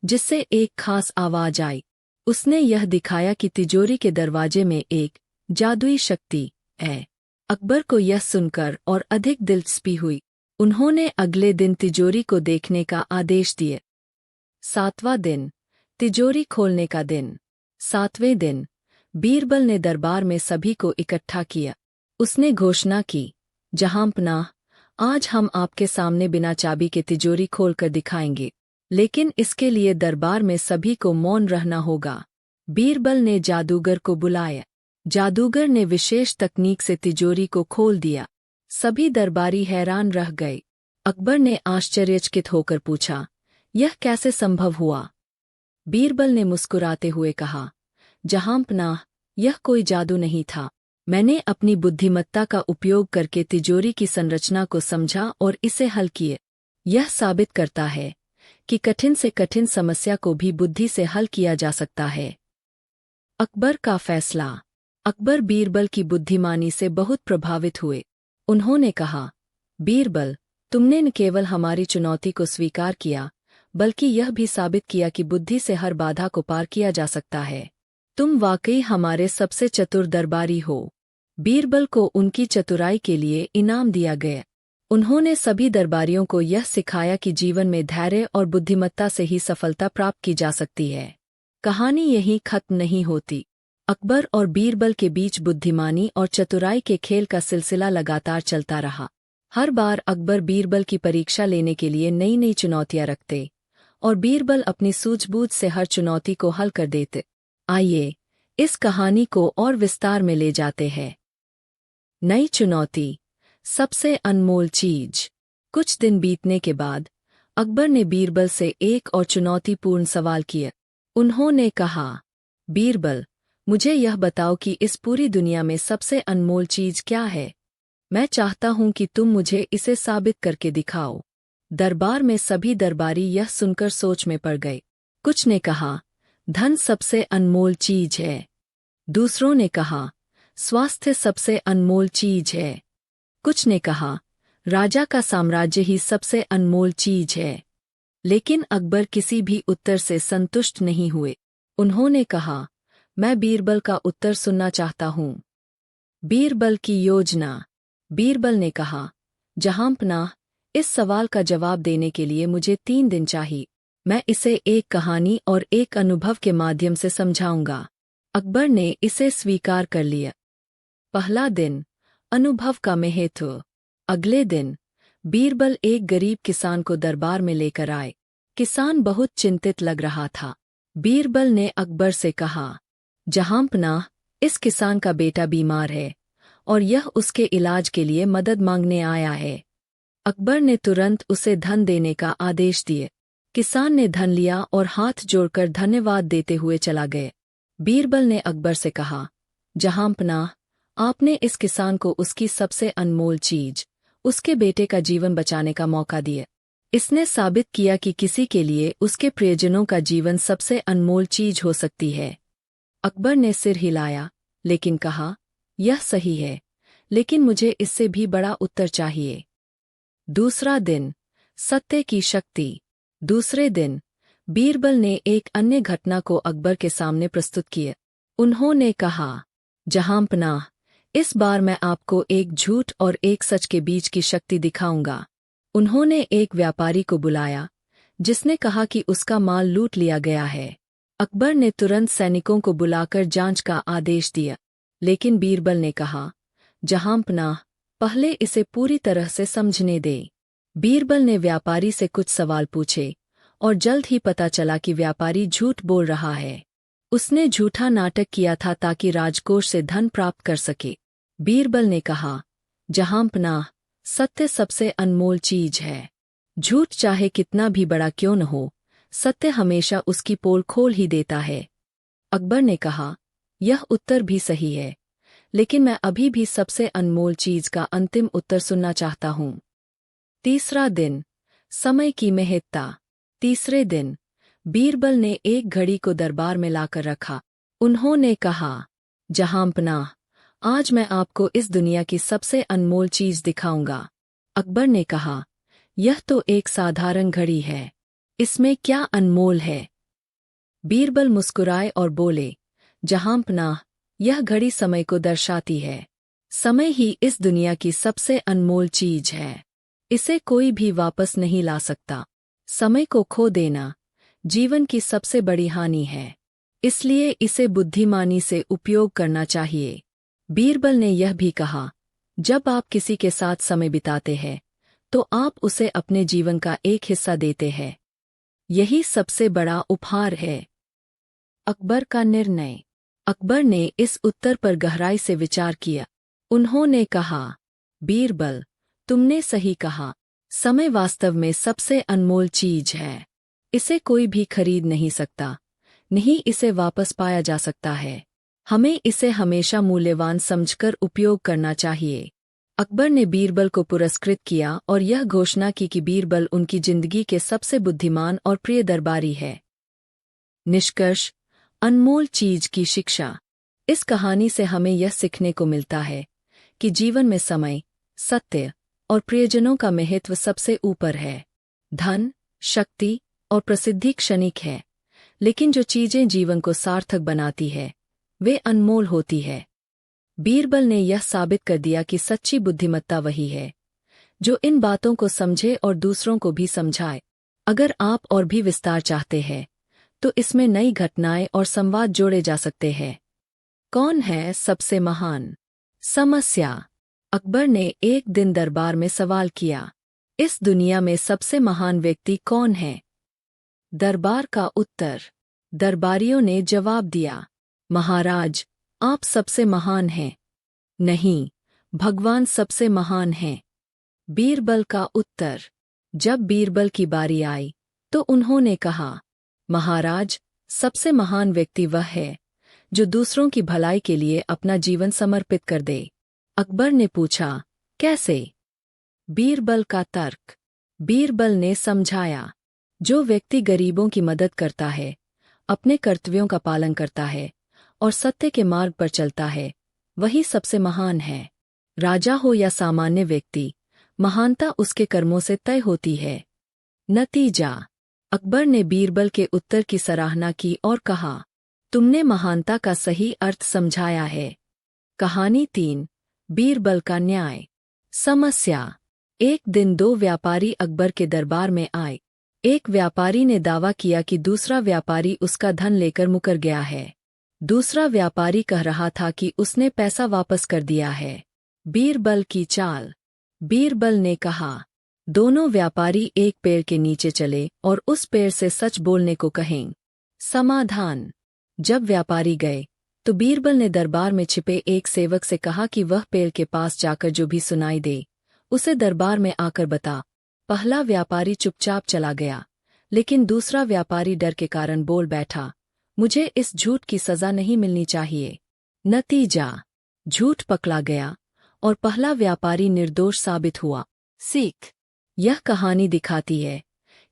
जिससे एक खास आवाज आई। उसने यह दिखाया कि तिजोरी के दरवाजे में एक जादुई शक्ति है। अकबर को यह सुनकर और अधिक दिलचस्पी हुई। उन्होंने अगले दिन तिजोरी को देखने का आदेश दिए। 7वां दिन, तिजोरी खोलने का दिन। 7वें दिन, बीरबल ने दरबार में सभी को इकट्ठा किया। उसने घोषणा की, जहांपनाह, आज हम आपके सामने बिना चाबी के तिजोरी खोलकर दिखाएंगे, लेकिन इसके लिए दरबार में सभी को मौन रहना होगा। बीरबल ने जादूगर को बुलाया। जादूगर ने विशेष तकनीक से तिजोरी को खोल दिया। सभी दरबारी हैरान रह गए। अकबर ने आश्चर्यचकित होकर पूछा, यह कैसे संभव हुआ? बीरबल ने मुस्कुराते हुए कहा, जहांपनाह, यह कोई जादू नहीं था। मैंने अपनी बुद्धिमत्ता का उपयोग करके तिजोरी की संरचना को समझा और इसे हल किए। यह साबित करता है कि कठिन से कठिन समस्या को भी बुद्धि से हल किया जा सकता है। अकबर का फैसला। अकबर बीरबल की बुद्धिमानी से बहुत प्रभावित हुए। उन्होंने कहा, बीरबल, तुमने न केवल हमारी चुनौती को स्वीकार किया, बल्कि यह भी साबित किया कि बुद्धि से हर बाधा को पार किया जा सकता है। तुम वाकई हमारे सबसे चतुर दरबारी हो। बीरबल को उनकी चतुराई के लिए इनाम दिया गया। उन्होंने सभी दरबारियों को यह सिखाया कि जीवन में धैर्य और बुद्धिमत्ता से ही सफलता प्राप्त की जा सकती है। कहानी यहीं खत्म नहीं होती। अकबर और बीरबल के बीच बुद्धिमानी और चतुराई के खेल का सिलसिला लगातार चलता रहा। हर बार अकबर बीरबल की परीक्षा लेने के लिए नई नई चुनौतियां रखते, और बीरबल अपनी सूझबूझ से हर चुनौती को हल कर देते। आइए, इस कहानी को और विस्तार में ले जाते हैं। नई चुनौती, सबसे अनमोल चीज। कुछ दिन बीतने के बाद अकबर ने बीरबल से एक और चुनौतीपूर्ण सवाल किया। उन्होंने कहा, बीरबल, मुझे यह बताओ कि इस पूरी दुनिया में सबसे अनमोल चीज क्या है? मैं चाहता हूं कि तुम मुझे इसे साबित करके दिखाओ। दरबार में सभी दरबारी यह सुनकर सोच में पड़ गए। कुछ ने कहा, धन सबसे अनमोल चीज है। दूसरों ने कहा, स्वास्थ्य सबसे अनमोल चीज है। कुछ ने कहा, राजा का साम्राज्य ही सबसे अनमोल चीज है। लेकिन अकबर किसी भी उत्तर से संतुष्ट नहीं हुए। उन्होंने कहा, मैं बीरबल का उत्तर सुनना चाहता हूं। बीरबल की योजना। बीरबल ने कहा, जहांपनाह, इस सवाल का जवाब देने के लिए मुझे 3 दिन चाहिए। मैं इसे एक कहानी और एक अनुभव के माध्यम से समझाऊंगा। अकबर ने इसे स्वीकार कर लिया। पहला दिन, अनुभव का महत्व। अगले दिन, बीरबल एक गरीब किसान को दरबार में लेकर आए। किसान बहुत चिंतित लग रहा था। बीरबल ने अकबर से कहा, जहांपनाह, इस किसान का बेटा बीमार है और यह उसके इलाज के लिए मदद मांगने आया है। अकबर ने तुरंत उसे धन देने का आदेश दिए। किसान ने धन लिया और हाथ जोड़कर धन्यवाद देते हुए चला गया। बीरबल ने अकबर से कहा, जहांपनाह, आपने इस किसान को उसकी सबसे अनमोल चीज, उसके बेटे का जीवन बचाने का मौका दिया। इसने साबित किया कि किसी के लिए उसके प्रियजनों का जीवन सबसे अनमोल चीज हो सकती है। अकबर ने सिर हिलाया, लेकिन कहा, यह सही है, लेकिन मुझे इससे भी बड़ा उत्तर चाहिए। दूसरा दिन, सत्य की शक्ति। दूसरे दिन, बीरबल ने एक अन्य घटना को अकबर के सामने प्रस्तुत किया। उन्होंने कहा, जहांपनाह, इस बार मैं आपको एक झूठ और एक सच के बीच की शक्ति दिखाऊंगा। उन्होंने एक व्यापारी को बुलाया, जिसने कहा कि उसका माल लूट लिया गया है। अकबर ने तुरंत सैनिकों को बुलाकर जांच का आदेश दिया, लेकिन बीरबल ने कहा, जहांपनाह, पहले इसे पूरी तरह से समझने दे। बीरबल ने व्यापारी से कुछ सवाल पूछे, और जल्द ही पता चला कि व्यापारी झूठ बोल रहा है। उसने झूठा नाटक किया था ताकि राजकोष से धन प्राप्त कर सके। बीरबल ने कहा, जहांपनाह, सत्य सबसे अनमोल चीज है। झूठ चाहे कितना भी बड़ा क्यों न हो, सत्य हमेशा उसकी पोल खोल ही देता है। अकबर ने कहा, यह उत्तर भी सही है, लेकिन मैं अभी भी सबसे अनमोल चीज का अंतिम उत्तर सुनना चाहता हूं। तीसरा दिन, समय की महत्ता। तीसरे दिन, बीरबल ने एक घड़ी को दरबार में लाकर रखा। उन्होंने कहा, जहांपनाह, आज मैं आपको इस दुनिया की सबसे अनमोल चीज दिखाऊंगा। अकबर ने कहा, यह तो एक साधारण घड़ी है, इसमें क्या अनमोल है? बीरबल मुस्कुराए और बोले, जहांपनाह, यह घड़ी समय को दर्शाती है। समय ही इस दुनिया की सबसे अनमोल चीज है। इसे कोई भी वापस नहीं ला सकता। समय को खो देना जीवन की सबसे बड़ी हानि है, इसलिए इसे बुद्धिमानी से उपयोग करना चाहिए। बीरबल ने यह भी कहा, जब आप किसी के साथ समय बिताते हैं तो आप उसे अपने जीवन का एक हिस्सा देते हैं। यही सबसे बड़ा उपहार है। अकबर का निर्णय। अकबर ने इस उत्तर पर गहराई से विचार किया। उन्होंने कहा, बीरबल, तुमने सही कहा। समय वास्तव में सबसे अनमोल चीज है। इसे कोई भी खरीद नहीं सकता, नहीं इसे वापस पाया जा सकता है। हमें इसे हमेशा मूल्यवान समझकर उपयोग करना चाहिए। अकबर ने बीरबल को पुरस्कृत किया और यह घोषणा की कि बीरबल उनकी जिंदगी के सबसे बुद्धिमान और प्रिय दरबारी है। निष्कर्ष, अनमोल चीज की शिक्षा। इस कहानी से हमें यह सीखने को मिलता है कि जीवन में समय, सत्य और प्रियजनों का महत्व सबसे ऊपर है। धन, शक्ति और प्रसिद्धि क्षणिक है, लेकिन जो चीजें जीवन को सार्थक बनाती है वे अनमोल होती है। बीरबल ने यह साबित कर दिया कि सच्ची बुद्धिमत्ता वही है जो इन बातों को समझे और दूसरों को भी समझाए। अगर आप और भी विस्तार चाहते हैं तो इसमें नई घटनाएं और संवाद जोड़े जा सकते हैं। कौन है सबसे महान? समस्या। अकबर ने एक दिन दरबार में सवाल किया, इस दुनिया में सबसे महान व्यक्ति कौन है? दरबार का उत्तर। दरबारियों ने जवाब दिया, महाराज, आप सबसे महान हैं। नहीं, भगवान सबसे महान हैं। बीरबल का उत्तर। जब बीरबल की बारी आई तो उन्होंने कहा, महाराज, सबसे महान व्यक्ति वह है जो दूसरों की भलाई के लिए अपना जीवन समर्पित कर दे। अकबर ने पूछा, कैसे? बीरबल का तर्क। बीरबल ने समझाया, जो व्यक्ति गरीबों की मदद करता है, अपने कर्तव्यों का पालन करता है और सत्य के मार्ग पर चलता है, वही सबसे महान है। राजा हो या सामान्य व्यक्ति, महानता उसके कर्मों से तय होती है। नतीजा। अकबर ने बीरबल के उत्तर की सराहना की और कहा, तुमने महानता का सही अर्थ समझाया है। कहानी 3, बीरबल का न्याय। समस्या। एक दिन दो व्यापारी अकबर के दरबार में आए। एक व्यापारी ने दावा किया कि दूसरा व्यापारी उसका धन लेकर मुकर गया है। दूसरा व्यापारी कह रहा था कि उसने पैसा वापस कर दिया है। बीरबल की चाल। बीरबल ने कहा, दोनों व्यापारी एक पेड़ के नीचे चले और उस पेड़ से सच बोलने को कहें। समाधान। जब व्यापारी गए तो बीरबल ने दरबार में छिपे एक सेवक से कहा कि वह पेड़ के पास जाकर जो भी सुनाई दे उसे दरबार में आकर बता। पहला व्यापारी चुपचाप चला गया, लेकिन दूसरा व्यापारी डर के कारण बोल बैठा, मुझे इस झूठ की सजा नहीं मिलनी चाहिए। नतीजा। झूठ पकड़ा गया और पहला व्यापारी निर्दोष साबित हुआ। सीख। यह कहानी दिखाती है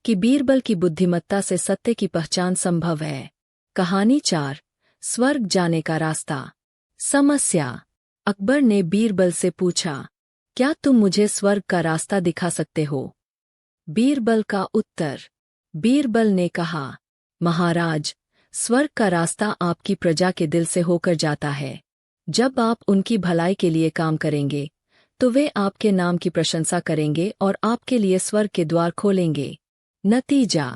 कि बीरबल की बुद्धिमत्ता से सत्य की पहचान संभव है। कहानी 4, स्वर्ग जाने का रास्ता। समस्या। अकबर ने बीरबल से पूछा, क्या तुम मुझे स्वर्ग का रास्ता दिखा सकते हो? बीरबल का उत्तर। बीरबल ने कहा, महाराज, स्वर्ग का रास्ता आपकी प्रजा के दिल से होकर जाता है। जब आप उनकी भलाई के लिए काम करेंगे तो वे आपके नाम की प्रशंसा करेंगे और आपके लिए स्वर्ग के द्वार खोलेंगे। नतीजा।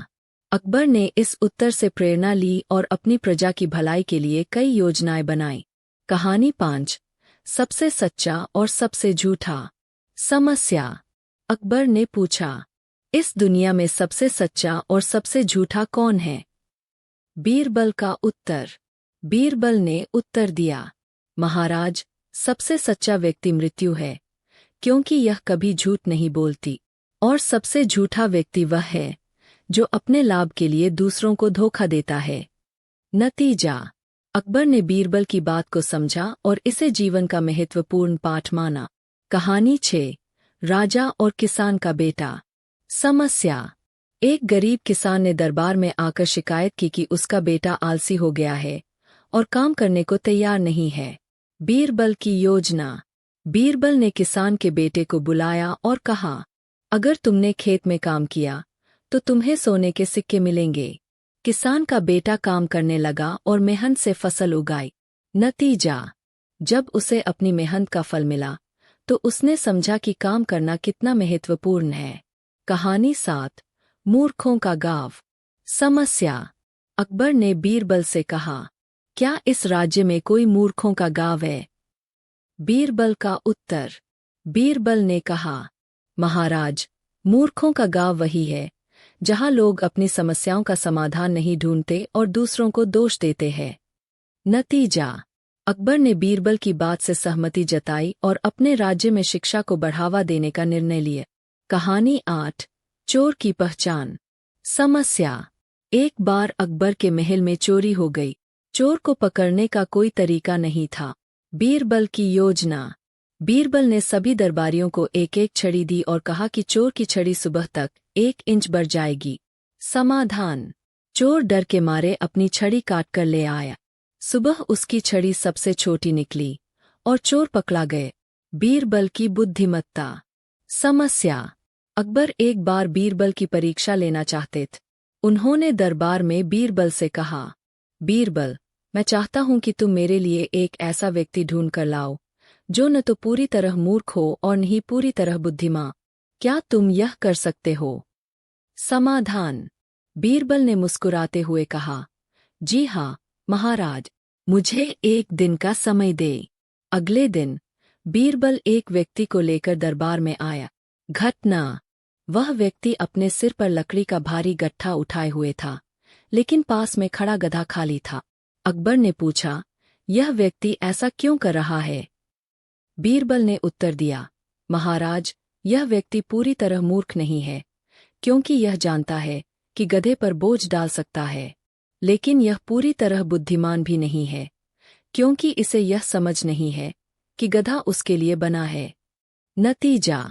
अकबर ने इस उत्तर से प्रेरणा ली और अपनी प्रजा की भलाई के लिए कई योजनाएं बनाई। कहानी 5, सबसे सच्चा और सबसे झूठा। समस्या। अकबर ने पूछा, इस दुनिया में सबसे सच्चा और सबसे झूठा कौन है? बीरबल का उत्तर। बीरबल ने उत्तर दिया, महाराज, सबसे सच्चा व्यक्ति मृत्यु है, क्योंकि यह कभी झूठ नहीं बोलती, और सबसे झूठा व्यक्ति वह है जो अपने लाभ के लिए दूसरों को धोखा देता है। नतीजा। अकबर ने बीरबल की बात को समझा और इसे जीवन का महत्वपूर्ण पाठ माना। कहानी 6, राजा और किसान का बेटा। समस्या। एक गरीब किसान ने दरबार में आकर शिकायत की कि उसका बेटा आलसी हो गया है और काम करने को तैयार नहीं है। बीरबल की योजना। बीरबल ने किसान के बेटे को बुलाया और कहा, अगर तुमने खेत में काम किया तो तुम्हें सोने के सिक्के मिलेंगे। किसान का बेटा काम करने लगा और मेहनत से फसल उगाई। नतीजा, जब उसे अपनी मेहनत का फल मिला तो उसने समझा कि काम करना कितना महत्वपूर्ण है। कहानी 7, मूर्खों का गाँव। समस्या। अकबर ने बीरबल से कहा, क्या इस राज्य में कोई मूर्खों का गाँव है? बीरबल का उत्तर। बीरबल ने कहा, महाराज, मूर्खों का गाँव वही है जहाँ लोग अपनी समस्याओं का समाधान नहीं ढूंढते और दूसरों को दोष देते हैं। नतीजा, अकबर ने बीरबल की बात से सहमति जताई और अपने राज्य में शिक्षा को बढ़ावा देने का निर्णय लिया। कहानी 8, चोर की पहचान। समस्या। एक बार अकबर के महल में चोरी हो गई। चोर को पकड़ने का कोई तरीका नहीं था। बीरबल की योजना। बीरबल ने सभी दरबारियों को एक एक छड़ी दी और कहा कि चोर की छड़ी सुबह तक 1 इंच बढ़ जाएगी। समाधान। चोर डर के मारे अपनी छड़ी काट कर ले आया। सुबह उसकी छड़ी सबसे छोटी निकली और चोर पकड़ा गए। बीरबल की बुद्धिमत्ता। समस्या। अकबर एक बार बीरबल की परीक्षा लेना चाहते थे। उन्होंने दरबार में बीरबल से कहा, बीरबल, मैं चाहता हूं कि तुम मेरे लिए एक ऐसा व्यक्ति ढूंढ कर लाओ जो न तो पूरी तरह मूर्ख हो और न ही पूरी तरह बुद्धिमान। क्या तुम यह कर सकते हो? समाधान। बीरबल ने मुस्कुराते हुए कहा, जी हाँ महाराज, मुझे 1 दिन का समय दे। अगले दिन बीरबल एक व्यक्ति को लेकर दरबार में आया। घटना। वह व्यक्ति अपने सिर पर लकड़ी का भारी गट्ठा उठाए हुए था, लेकिन पास में खड़ा गधा खाली था। अकबर ने पूछा, यह व्यक्ति ऐसा क्यों कर रहा है? बीरबल ने उत्तर दिया, महाराज, यह व्यक्ति पूरी तरह मूर्ख नहीं है, क्योंकि यह जानता है कि गधे पर बोझ डाल सकता है, लेकिन यह पूरी तरह बुद्धिमान भी नहीं है, क्योंकि इसे यह समझ नहीं है कि गधा उसके लिए बना है। नतीजा,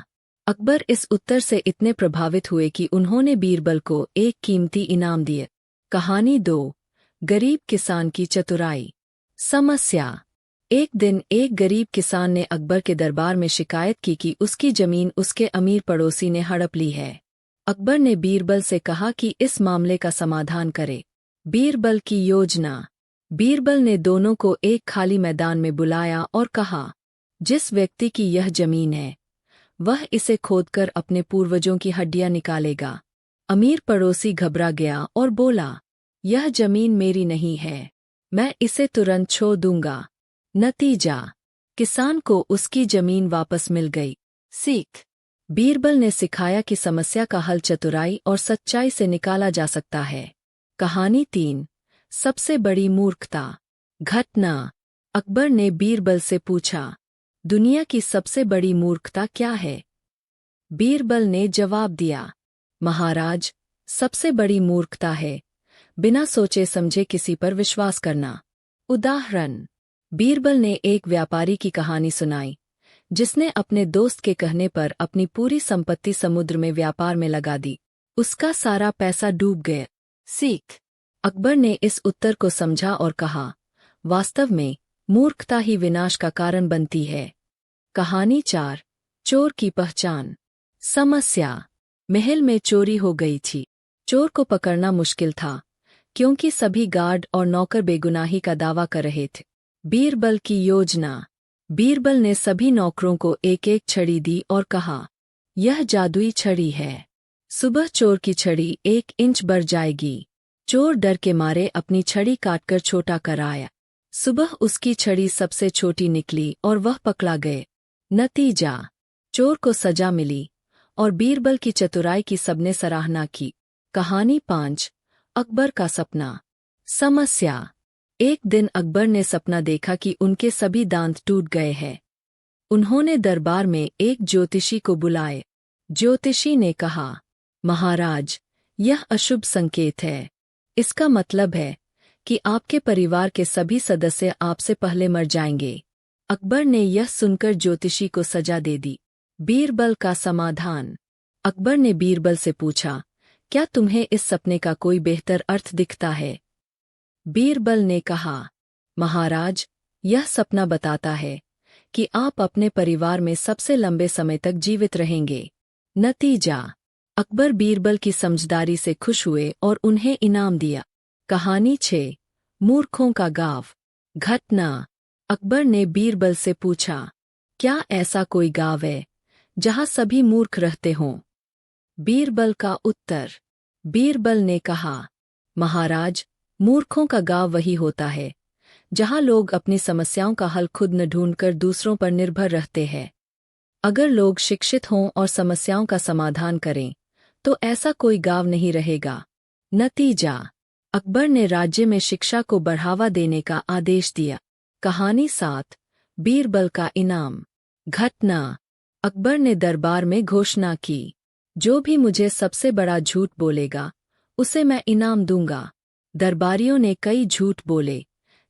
अकबर इस उत्तर से इतने प्रभावित हुए कि उन्होंने बीरबल को एक कीमती इनाम दिए। कहानी 2, गरीब किसान की चतुराई। समस्या। एक दिन एक गरीब किसान ने अकबर के दरबार में शिकायत की कि उसकी जमीन उसके अमीर पड़ोसी ने हड़प ली है। अकबर ने बीरबल से कहा कि इस मामले का समाधान करे। बीरबल की योजना। बीरबल ने दोनों को एक खाली मैदान में बुलाया और कहा, जिस व्यक्ति की यह जमीन है वह इसे खोदकर अपने पूर्वजों की हड्डियां निकालेगा। अमीर पड़ोसी घबरा गया और बोला, यह जमीन मेरी नहीं है, मैं इसे तुरंत छोड़ दूंगा। नतीजा, किसान को उसकी जमीन वापस मिल गई। सीख। बीरबल ने सिखाया कि समस्या का हल चतुराई और सच्चाई से निकाला जा सकता है। कहानी 3, सबसे बड़ी मूर्खता। घटना। अकबर ने बीरबल से पूछा, दुनिया की सबसे बड़ी मूर्खता क्या है? बीरबल ने जवाब दिया, महाराज, सबसे बड़ी मूर्खता है बिना सोचे समझे किसी पर विश्वास करना। उदाहरण। बीरबल ने एक व्यापारी की कहानी सुनाई जिसने अपने दोस्त के कहने पर अपनी पूरी संपत्ति समुद्र में व्यापार में लगा दी। उसका सारा पैसा डूब गया। सीख। अकबर ने इस उत्तर को समझा और कहा, वास्तव में मूर्खता ही विनाश का कारण बनती है। कहानी 4, चोर की पहचान। समस्या। महल में चोरी हो गई थी। चोर को पकड़ना मुश्किल था क्योंकि सभी गार्ड और नौकर बेगुनाही का दावा कर रहे थे। बीरबल की योजना। बीरबल ने सभी नौकरों को एक एक छड़ी दी और कहा, यह जादुई छड़ी है। सुबह चोर की छड़ी 1 इंच बढ़ जाएगी। चोर डर के मारे अपनी छड़ी काटकर छोटा कर आया। सुबह उसकी छड़ी सबसे छोटी निकली और वह पकड़ा गए। नतीजा, चोर को सजा मिली और बीरबल की चतुराई की सबने सराहना की। कहानी 5, अकबर का सपना। समस्या। एक दिन अकबर ने सपना देखा कि उनके सभी दांत टूट गए हैं। उन्होंने दरबार में एक ज्योतिषी को बुलाए। ज्योतिषी ने कहा, महाराज, यह अशुभ संकेत है। इसका मतलब है कि आपके परिवार के सभी सदस्य आपसे पहले मर जाएंगे। अकबर ने यह सुनकर ज्योतिषी को सजा दे दी। बीरबल का समाधान। अकबर ने बीरबल से पूछा, क्या तुम्हें इस सपने का कोई बेहतर अर्थ दिखता है? बीरबल ने कहा, महाराज, यह सपना बताता है कि आप अपने परिवार में सबसे लंबे समय तक जीवित रहेंगे। नतीजा, अकबर बीरबल की समझदारी से खुश हुए और उन्हें इनाम दिया। कहानी 6, मूर्खों का गाँव। घटना, अकबर ने बीरबल से पूछा, क्या ऐसा कोई गाँव है जहाँ सभी मूर्ख रहते हों? बीरबल का उत्तर, बीरबल ने कहा, महाराज, मूर्खों का गाँव वही होता है जहाँ लोग अपनी समस्याओं का हल खुद न ढूंढकर दूसरों पर निर्भर रहते हैं। अगर लोग शिक्षित हों और समस्याओं का समाधान करें तो ऐसा कोई गाँव नहीं रहेगा। नतीजा, अकबर ने राज्य में शिक्षा को बढ़ावा देने का आदेश दिया। कहानी 7, बीरबल का इनाम। घटना, अकबर ने दरबार में घोषणा की, जो भी मुझे सबसे बड़ा झूठ बोलेगा उसे मैं इनाम दूंगा। दरबारियों ने कई झूठ बोले,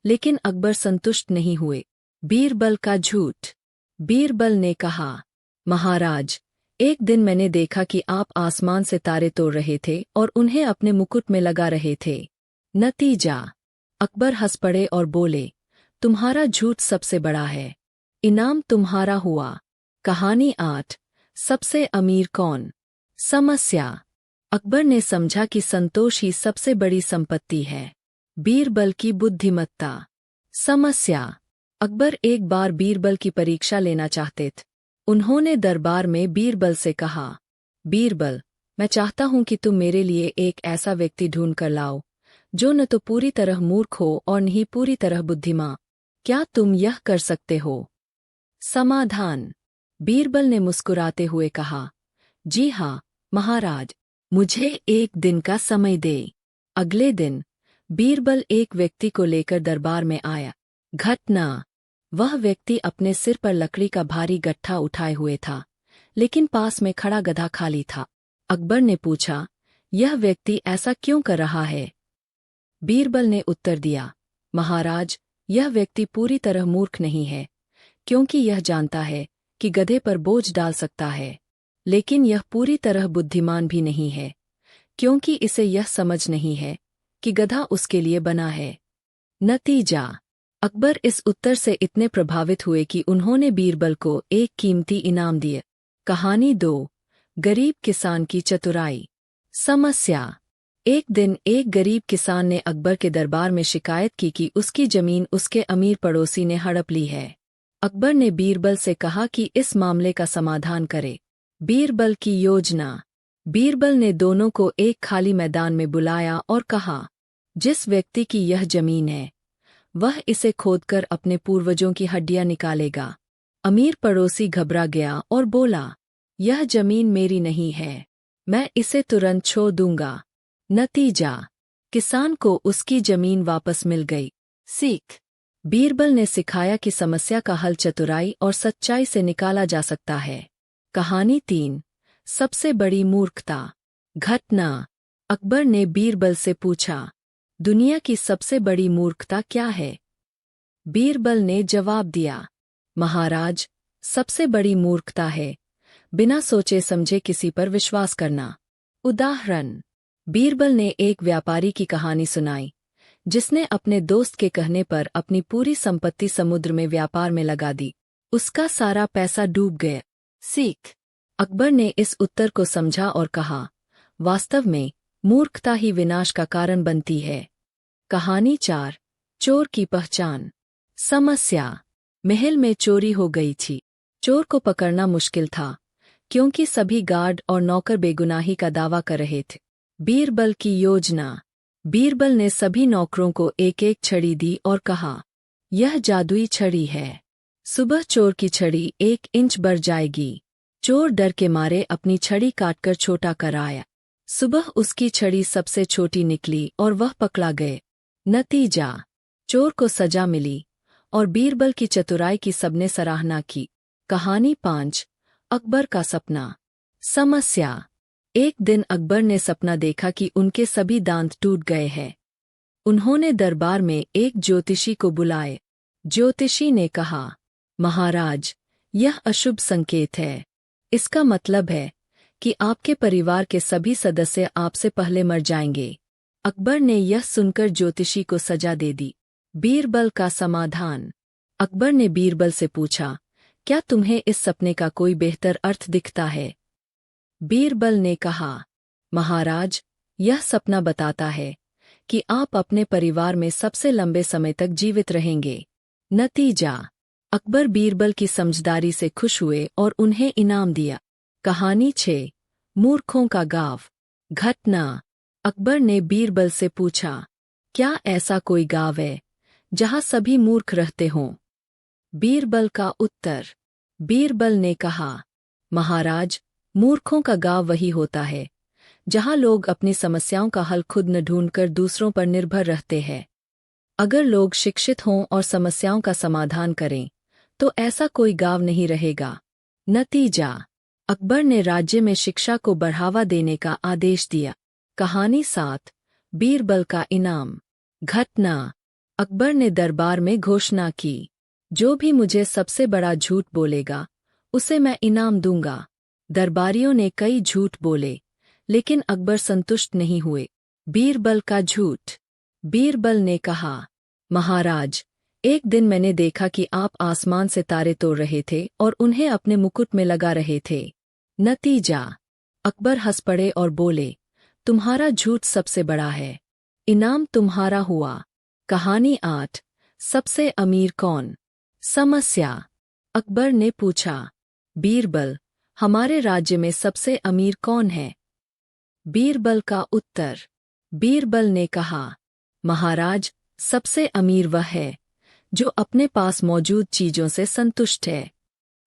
लेकिन अकबर संतुष्ट नहीं हुए। बीरबल का झूठ। बीरबल ने कहा, महाराज, एक दिन मैंने देखा कि आप आसमान से तारे तोड़ रहे थे और उन्हें अपने मुकुट में लगा रहे थे। नतीजा, अकबर हंस पड़े और बोले, तुम्हारा झूठ सबसे बड़ा है, इनाम तुम्हारा हुआ। कहानी 8, सबसे अमीर कौन। समस्या, अकबर ने समझा कि संतोष ही सबसे बड़ी संपत्ति है। बीरबल की बुद्धिमत्ता। समस्या, अकबर एक बार बीरबल की परीक्षा लेना चाहते थे। उन्होंने दरबार में बीरबल से कहा, बीरबल, मैं चाहता हूं कि तुम मेरे लिए एक ऐसा व्यक्ति ढूंढ कर लाओ जो न तो पूरी तरह मूर्ख हो और न ही पूरी तरह बुद्धिमान। क्या तुम यह कर सकते हो? समाधान, बीरबल ने मुस्कुराते हुए कहा, जी हाँ महाराज, मुझे एक दिन का समय दे। अगले दिन बीरबल एक व्यक्ति को लेकर दरबार में आया। घटना, वह व्यक्ति अपने सिर पर लकड़ी का भारी गट्ठा उठाए हुए था, लेकिन पास में खड़ा गधा खाली था। अकबर ने पूछा, यह व्यक्ति ऐसा क्यों कर रहा है? बीरबल ने उत्तर दिया, महाराज, यह व्यक्ति पूरी तरह मूर्ख नहीं है, क्योंकि यह जानता है कि गधे पर बोझ डाल सकता है, लेकिन यह पूरी तरह बुद्धिमान भी नहीं है, क्योंकि इसे यह समझ नहीं है कि गधा उसके लिए बना है। नतीजा, अकबर इस उत्तर से इतने प्रभावित हुए कि उन्होंने बीरबल को एक कीमती इनाम दिया। कहानी 2, गरीब किसान की चतुराई। समस्या, एक दिन एक गरीब किसान ने अकबर के दरबार में शिकायत की कि उसकी जमीन उसके अमीर पड़ोसी ने हड़प ली है। अकबर ने बीरबल से कहा कि इस मामले का समाधान करे। बीरबल की योजना। बीरबल ने दोनों को एक खाली मैदान में बुलाया और कहा, जिस व्यक्ति की यह जमीन है वह इसे खोदकर अपने पूर्वजों की हड्डियां निकालेगा। अमीर पड़ोसी घबरा गया और बोला, यह जमीन मेरी नहीं है, मैं इसे तुरंत छोड़ दूंगा। नतीजा, किसान को उसकी जमीन वापस मिल गई। सीख, बीरबल ने सिखाया कि समस्या का हल चतुराई और सच्चाई से निकाला जा सकता है। कहानी 3, सबसे बड़ी मूर्खता। घटना, अकबर ने बीरबल से पूछा, दुनिया की सबसे बड़ी मूर्खता क्या है? बीरबल ने जवाब दिया, महाराज, सबसे बड़ी मूर्खता है बिना सोचे समझे किसी पर विश्वास करना। उदाहरण, बीरबल ने एक व्यापारी की कहानी सुनाई जिसने अपने दोस्त के कहने पर अपनी पूरी संपत्ति समुद्र में व्यापार में लगा दी। उसका सारा पैसा डूब गया। सीख, अकबर ने इस उत्तर को समझा और कहा, वास्तव में मूर्खता ही विनाश का कारण बनती है। कहानी 4, चोर की पहचान। समस्या, महल में चोरी हो गई थी। चोर को पकड़ना मुश्किल था क्योंकि सभी गार्ड और नौकर बेगुनाही का दावा कर रहे थे। बीरबल की योजना। बीरबल ने सभी नौकरों को एक एक छड़ी दी और कहा, यह जादुई छड़ी है। सुबह चोर की छड़ी 1 इंच बढ़ जाएगी। चोर डर के मारे अपनी छड़ी काटकर छोटा कर आया। सुबह उसकी छड़ी सबसे छोटी निकली और वह पकड़ा गए। नतीजा, चोर को सजा मिली और बीरबल की चतुराई की सबने सराहना की। कहानी 5, अकबर का सपना। समस्या, एक दिन अकबर ने सपना देखा कि उनके सभी दांत टूट गए हैं। उन्होंने दरबार में एक ज्योतिषी को बुलाए। ज्योतिषी ने कहा, महाराज, यह अशुभ संकेत है। इसका मतलब है कि आपके परिवार के सभी सदस्य आपसे पहले मर जाएंगे। अकबर ने यह सुनकर ज्योतिषी को सजा दे दी। बीरबल का समाधान। अकबर ने बीरबल से पूछा, क्या तुम्हें इस सपने का कोई बेहतर अर्थ दिखता है? बीरबल ने कहा, महाराज, यह सपना बताता है कि आप अपने परिवार में सबसे लंबे समय तक जीवित रहेंगे। नतीजा, अकबर बीरबल की समझदारी से खुश हुए और उन्हें इनाम दिया। कहानी 6, मूर्खों का गाँव। घटना, अकबर ने बीरबल से पूछा, क्या ऐसा कोई गाँव है जहाँ सभी मूर्ख रहते हों? बीरबल का उत्तर, बीरबल ने कहा, महाराज, मूर्खों का गाँव वही होता है जहाँ लोग अपनी समस्याओं का हल खुद न ढूंढकर दूसरों पर निर्भर रहते हैं। अगर लोग शिक्षित हों और समस्याओं का समाधान करें तो ऐसा कोई गाँव नहीं रहेगा। नतीजा, अकबर ने राज्य में शिक्षा को बढ़ावा देने का आदेश दिया। कहानी 7, बीरबल का इनाम। घटना, अकबर ने दरबार में घोषणा की, जो भी मुझे सबसे बड़ा झूठ बोलेगा उसे मैं इनाम दूंगा। दरबारियों ने कई झूठ बोले, लेकिन अकबर संतुष्ट नहीं हुए। बीरबल का झूठ। बीरबल ने कहा, महाराज, एक दिन मैंने देखा कि आप आसमान से तारे तोड़ रहे थे और उन्हें अपने मुकुट में लगा रहे थे। नतीजा, अकबर हंस पड़े और बोले, तुम्हारा झूठ सबसे बड़ा है, इनाम तुम्हारा हुआ। कहानी 8, सबसे अमीर कौन? समस्या, अकबर ने पूछा, बीरबल, हमारे राज्य में सबसे अमीर कौन है? बीरबल का उत्तर, बीरबल ने कहा, महाराज, सबसे अमीर वह है जो अपने पास मौजूद चीजों से संतुष्ट है।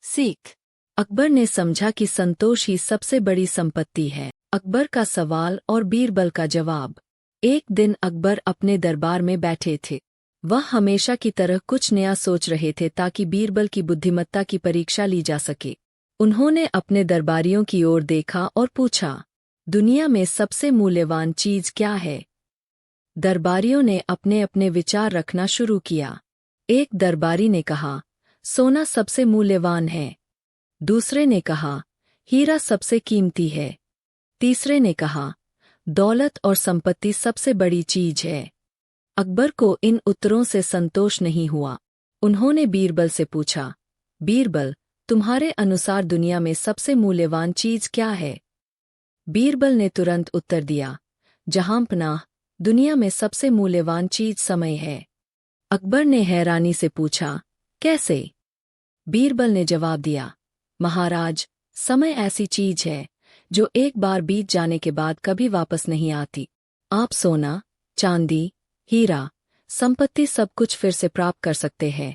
सीख, अकबर ने समझा कि संतोष ही सबसे बड़ी संपत्ति है। अकबर का सवाल और बीरबल का जवाब। एक दिन अकबर अपने दरबार में बैठे थे। वह हमेशा की तरह कुछ नया सोच रहे थे ताकि बीरबल की बुद्धिमत्ता की परीक्षा ली जा सके। उन्होंने अपने दरबारियों की ओर देखा और पूछा, दुनिया में सबसे मूल्यवान चीज क्या है? दरबारियों ने अपने अपने विचार रखना शुरू किया। एक दरबारी ने कहा, सोना सबसे मूल्यवान है। दूसरे ने कहा, हीरा सबसे कीमती है। तीसरे ने कहा, दौलत और संपत्ति सबसे बड़ी चीज है। अकबर को इन उत्तरों से संतोष नहीं हुआ। उन्होंने बीरबल से पूछा, बीरबल, तुम्हारे अनुसार दुनिया में सबसे मूल्यवान चीज क्या है? बीरबल ने तुरंत उत्तर दिया, जहांपनाह, दुनिया में सबसे मूल्यवान चीज समय है। अकबर ने हैरानी से पूछा, कैसे? बीरबल ने जवाब दिया, महाराज, समय ऐसी चीज है जो एक बार बीत जाने के बाद कभी वापस नहीं आती। आप सोना, चांदी, हीरा, संपत्ति सब कुछ फिर से प्राप्त कर सकते हैं,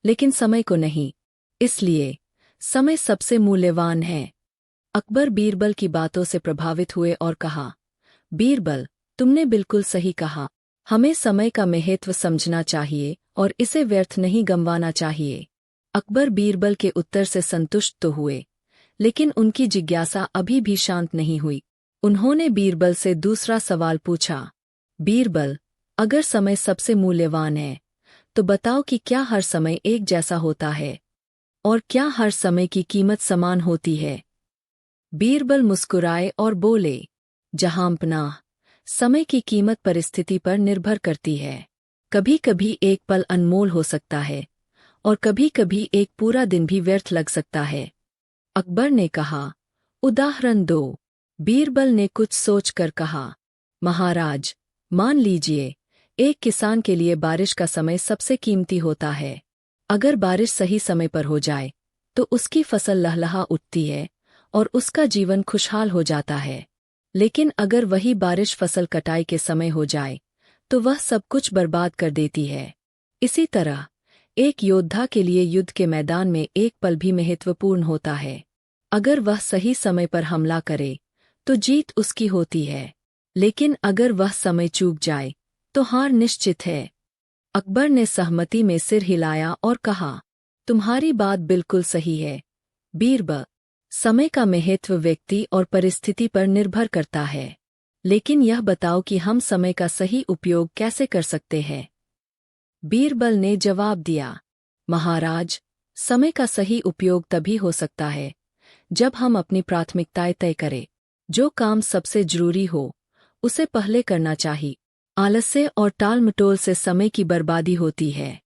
लेकिन समय को नहीं। इसलिए समय सबसे मूल्यवान है। अकबर बीरबल की बातों से प्रभावित हुए और कहा, बीरबल, तुमने बिल्कुल सही कहा। हमें समय का महत्व समझना चाहिए और इसे व्यर्थ नहीं गंवाना चाहिए। अकबर बीरबल के उत्तर से संतुष्ट तो हुए, लेकिन उनकी जिज्ञासा अभी भी शांत नहीं हुई। उन्होंने बीरबल से दूसरा सवाल पूछा, बीरबल, अगर समय सबसे मूल्यवान है, तो बताओ कि क्या हर समय एक जैसा होता है? और क्या हर समय की कीमत समान होती है? बीरबल मुस्कुराए और बोले, जहांपनाह, समय की कीमत परिस्थिति पर निर्भर करती है। कभी कभी एक पल अनमोल हो सकता है और कभी कभी एक पूरा दिन भी व्यर्थ लग सकता है। अकबर ने कहा, उदाहरण दो। बीरबल ने कुछ सोचकर कहा, महाराज, मान लीजिए एक किसान के लिए बारिश का समय सबसे कीमती होता है। अगर बारिश सही समय पर हो जाए तो उसकी फसल लहलहा उठती है और उसका जीवन खुशहाल हो जाता है। लेकिन अगर वही बारिश फसल कटाई के समय हो जाए तो वह सब कुछ बर्बाद कर देती है। इसी तरह एक योद्धा के लिए युद्ध के मैदान में एक पल भी महत्वपूर्ण होता है। अगर वह सही समय पर हमला करे तो जीत उसकी होती है, लेकिन अगर वह समय चूक जाए तो हार निश्चित है। अकबर ने सहमति में सिर हिलाया और कहा, तुम्हारी बात बिल्कुल सही है बीरबल। समय का महत्व व्यक्ति और परिस्थिति पर निर्भर करता है, लेकिन यह बताओ कि हम समय का सही उपयोग कैसे कर सकते हैं? बीरबल ने जवाब दिया, महाराज, समय का सही उपयोग तभी हो सकता है जब हम अपनी प्राथमिकताएं तय करें। जो काम सबसे जरूरी हो उसे पहले करना चाहिए। आलस्य और टाल मटोल से समय की बर्बादी होती है।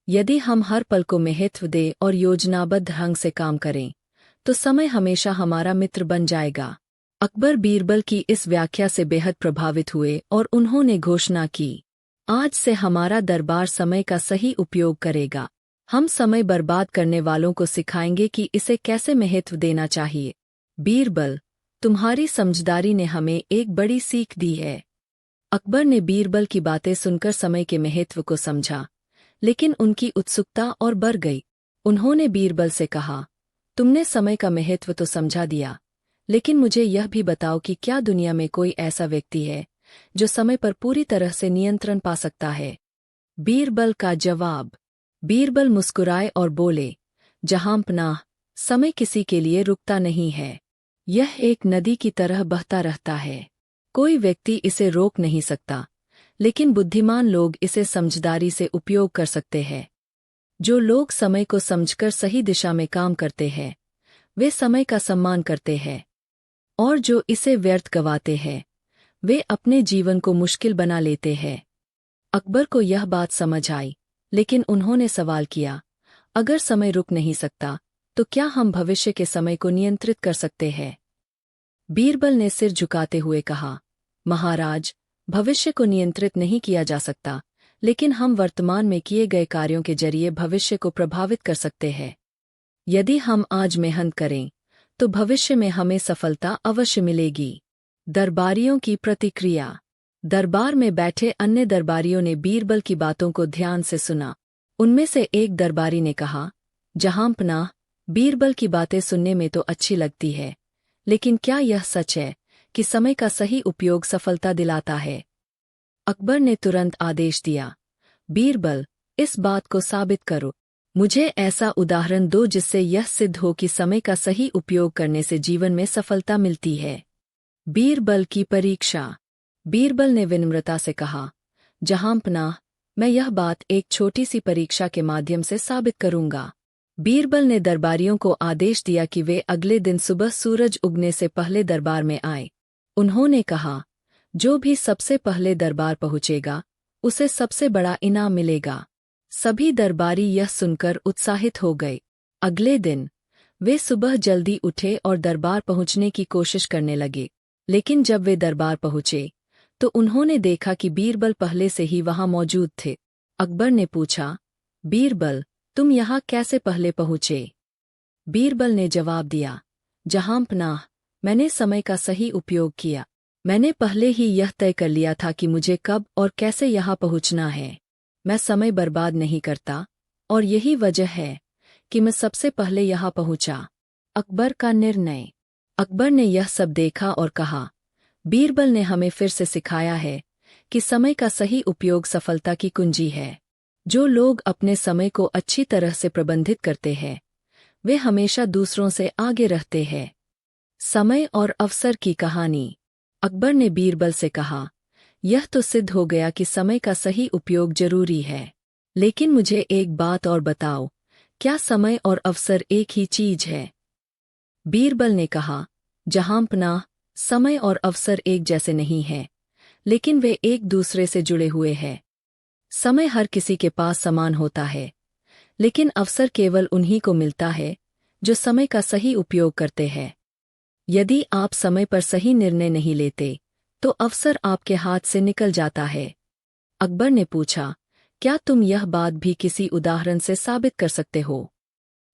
यदि हम हर पल को महत्व दें और योजनाबद्ध ढंग से काम करें तो समय हमेशा हमारा मित्र बन जाएगा। अकबर बीरबल की इस व्याख्या से बेहद प्रभावित हुए और उन्होंने घोषणा की, आज से हमारा दरबार समय का सही उपयोग करेगा। हम समय बर्बाद करने वालों को सिखाएंगे कि इसे कैसे महत्व देना चाहिए। बीरबल, तुम्हारी समझदारी ने हमें एक बड़ी सीख दी है। अकबर ने बीरबल की बातें सुनकर समय के महत्व को समझा, लेकिन उनकी उत्सुकता और बढ़ गई। उन्होंने बीरबल से कहा, तुमने समय का महत्व तो समझा दिया, लेकिन मुझे यह भी बताओ कि क्या दुनिया में कोई ऐसा व्यक्ति है जो समय पर पूरी तरह से नियंत्रण पा सकता है? बीरबल का जवाब। बीरबल मुस्कुराए और बोले, जहांपनाह, समय किसी के लिए रुकता नहीं है। यह एक नदी की तरह बहता रहता है। कोई व्यक्ति इसे रोक नहीं सकता, लेकिन बुद्धिमान लोग इसे समझदारी से उपयोग कर सकते हैं। जो लोग समय को समझकर सही दिशा में काम करते हैं, वे समय का सम्मान करते हैं, और जो इसे व्यर्थ गवाते हैं, वे अपने जीवन को मुश्किल बना लेते हैं। अकबर को यह बात समझ आई, लेकिन उन्होंने सवाल किया, अगर समय रुक नहीं सकता, तो क्या हम भविष्य के समय को नियंत्रित कर सकते हैं? बीरबल ने सिर झुकाते हुए कहा, महाराज, भविष्य को नियंत्रित नहीं किया जा सकता, लेकिन हम वर्तमान में किए गए कार्यों के जरिए भविष्य को प्रभावित कर सकते हैं। यदि हम आज मेहनत करें, तो भविष्य में हमें सफलता अवश्य मिलेगी। दरबारियों की प्रतिक्रिया। दरबार में बैठे अन्य दरबारियों ने बीरबल की बातों को ध्यान से सुना। उनमें से एक दरबारी ने कहा, जहांपनाह, बीरबल की बातें सुनने में तो अच्छी लगती है, लेकिन क्या यह सच है कि समय का सही उपयोग सफलता दिलाता है? अकबर ने तुरंत आदेश दिया, बीरबल, इस बात को साबित करो। मुझे ऐसा उदाहरण दो जिससे यह सिद्ध हो कि समय का सही उपयोग करने से जीवन में सफलता मिलती है। बीरबल की परीक्षा। बीरबल ने विनम्रता से कहा, जहांपनाह, मैं यह बात एक छोटी सी परीक्षा के माध्यम से साबित करूंगा। बीरबल ने दरबारियों को आदेश दिया कि वे अगले दिन सुबह सूरज उगने से पहले दरबार में आए। उन्होंने कहा, जो भी सबसे पहले दरबार पहुंचेगा, उसे सबसे बड़ा इनाम मिलेगा। सभी दरबारी यह सुनकर उत्साहित हो गए। अगले दिन वे सुबह जल्दी उठे और दरबार पहुंचने की कोशिश करने लगे, लेकिन जब वे दरबार पहुंचे तो उन्होंने देखा कि बीरबल पहले से ही वहां मौजूद थे। अकबर ने पूछा, बीरबल, तुम यहाँ कैसे पहले पहुंचे? बीरबल ने जवाब दिया, जहांपनाह, मैंने समय का सही उपयोग किया। मैंने पहले ही यह तय कर लिया था कि मुझे कब और कैसे यहाँ पहुंचना है। मैं समय बर्बाद नहीं करता, और यही वजह है कि मैं सबसे पहले यहाँ पहुंचा। अकबर का निर्णय। अकबर ने यह सब देखा और कहा, बीरबल ने हमें फिर से सिखाया है कि समय का सही उपयोग सफलता की कुंजी है। जो लोग अपने समय को अच्छी तरह से प्रबंधित करते हैं, वे हमेशा दूसरों से आगे रहते हैं। समय और अवसर की कहानी। अकबर ने बीरबल से कहा, यह तो सिद्ध हो गया कि समय का सही उपयोग जरूरी है, लेकिन मुझे एक बात और बताओ, क्या समय और अवसर एक ही चीज है? बीरबल ने कहा, जहांपनाह, समय और अवसर एक जैसे नहीं हैं, लेकिन वे एक दूसरे से जुड़े हुए हैं। समय हर किसी के पास समान होता है, लेकिन अवसर केवल उन्हीं को मिलता है जो समय का सही उपयोग करते हैं। यदि आप समय पर सही निर्णय नहीं लेते, तो अवसर आपके हाथ से निकल जाता है। अकबर ने पूछा, क्या तुम यह बात भी किसी उदाहरण से साबित कर सकते हो?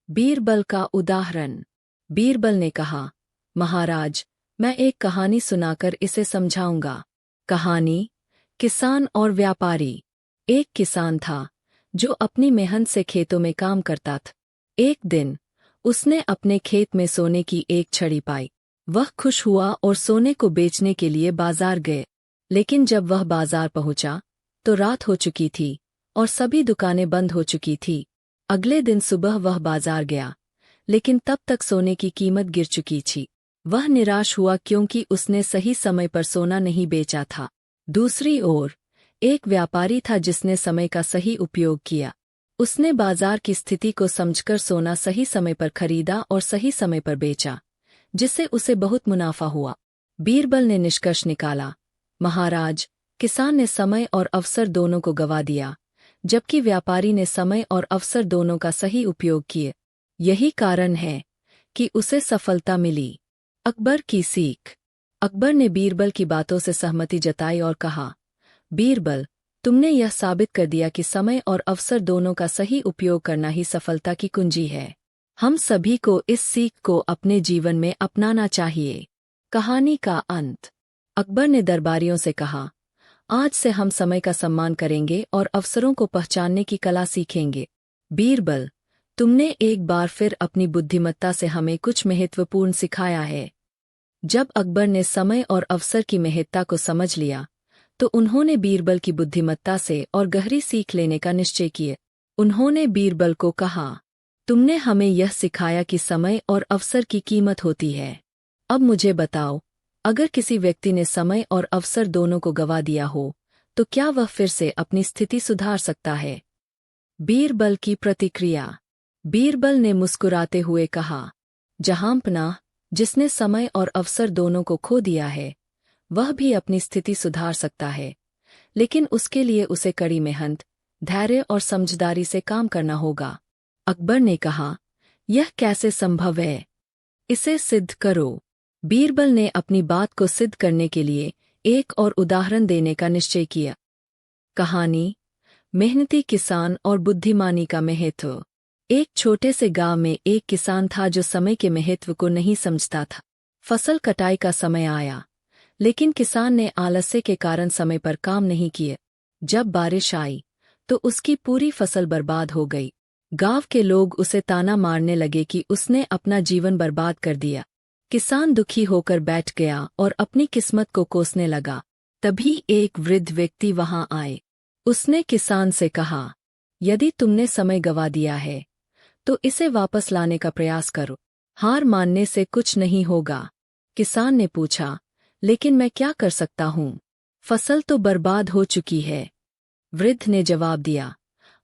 बीरबल का उदाहरण। बीरबल ने कहा, महाराज, मैं एक कहानी सुनाकर इसे समझाऊंगा। कहानी, किसान और व्यापारी। एक किसान था जो अपनी मेहनत से खेतों में काम करता था। एक दिन उसने अपने खेत में सोने की एक छड़ी पाई। वह खुश हुआ और सोने को बेचने के लिए बाजार गए, लेकिन जब वह बाजार पहुंचा तो रात हो चुकी थी और सभी दुकानें बंद हो चुकी थी। अगले दिन सुबह वह बाजार गया, लेकिन तब तक सोने की कीमत गिर चुकी थी। वह निराश हुआ क्योंकि उसने सही समय पर सोना नहीं बेचा था। दूसरी ओर एक व्यापारी था जिसने समय का सही उपयोग किया। उसने बाजार की स्थिति को समझकर सोना सही समय पर खरीदा और सही समय पर बेचा, जिससे उसे बहुत मुनाफा हुआ। बीरबल ने निष्कर्ष निकाला, महाराज, किसान ने समय और अवसर दोनों को गवा दिया, जबकि व्यापारी ने समय और अवसर दोनों का सही उपयोग किए। यही कारण है कि उसे सफलता मिली। अकबर की सीख। अकबर ने बीरबल की बातों से सहमति जताई और कहा, बीरबल, तुमने यह साबित कर दिया कि समय और अवसर दोनों का सही उपयोग करना ही सफलता की कुंजी है। हम सभी को इस सीख को अपने जीवन में अपनाना चाहिए। कहानी का अंत। अकबर ने दरबारियों से कहा, आज से हम समय का सम्मान करेंगे और अवसरों को पहचानने की कला सीखेंगे। बीरबल, तुमने एक बार फिर अपनी बुद्धिमत्ता से हमें कुछ महत्वपूर्ण सिखाया है। जब अकबर ने समय और अवसर की महत्ता को समझ लिया, तो उन्होंने बीरबल की बुद्धिमत्ता से और गहरी सीख लेने का निश्चय किया। उन्होंने बीरबल को कहा, तुमने हमें यह सिखाया कि समय और अवसर की कीमत होती है। अब मुझे बताओ, अगर किसी व्यक्ति ने समय और अवसर दोनों को गंवा दिया हो, तो क्या वह फिर से अपनी स्थिति सुधार सकता है? बीरबल की प्रतिक्रिया। बीरबल ने मुस्कुराते हुए कहा, जहांपनाह, जिसने समय और अवसर दोनों को खो दिया है, वह भी अपनी स्थिति सुधार सकता है, लेकिन उसके लिए उसे कड़ी मेहनत, धैर्य और समझदारी से काम करना होगा। अकबर ने कहा, यह कैसे संभव है? इसे सिद्ध करो। बीरबल ने अपनी बात को सिद्ध करने के लिए एक और उदाहरण देने का निश्चय किया। कहानी, मेहनती किसान और बुद्धिमानी का महत्व। एक छोटे से गांव में एक किसान था जो समय के महत्व को नहीं समझता था। फसल कटाई का समय आया, लेकिन किसान ने आलस्य के कारण समय पर काम नहीं किए। जब बारिश आई, तो उसकी पूरी फसल बर्बाद हो गई। गांव के लोग उसे ताना मारने लगे कि उसने अपना जीवन बर्बाद कर दिया। किसान दुखी होकर बैठ गया और अपनी किस्मत को कोसने लगा। तभी एक वृद्ध व्यक्ति वहां आए। उसने किसान से कहा, यदि तुमने समय गंवा दिया है, तो इसे वापस लाने का प्रयास करो। हार मानने से कुछ नहीं होगा। किसान ने पूछा, लेकिन मैं क्या कर सकता हूँ? फसल तो बर्बाद हो चुकी है। वृद्ध ने जवाब दिया,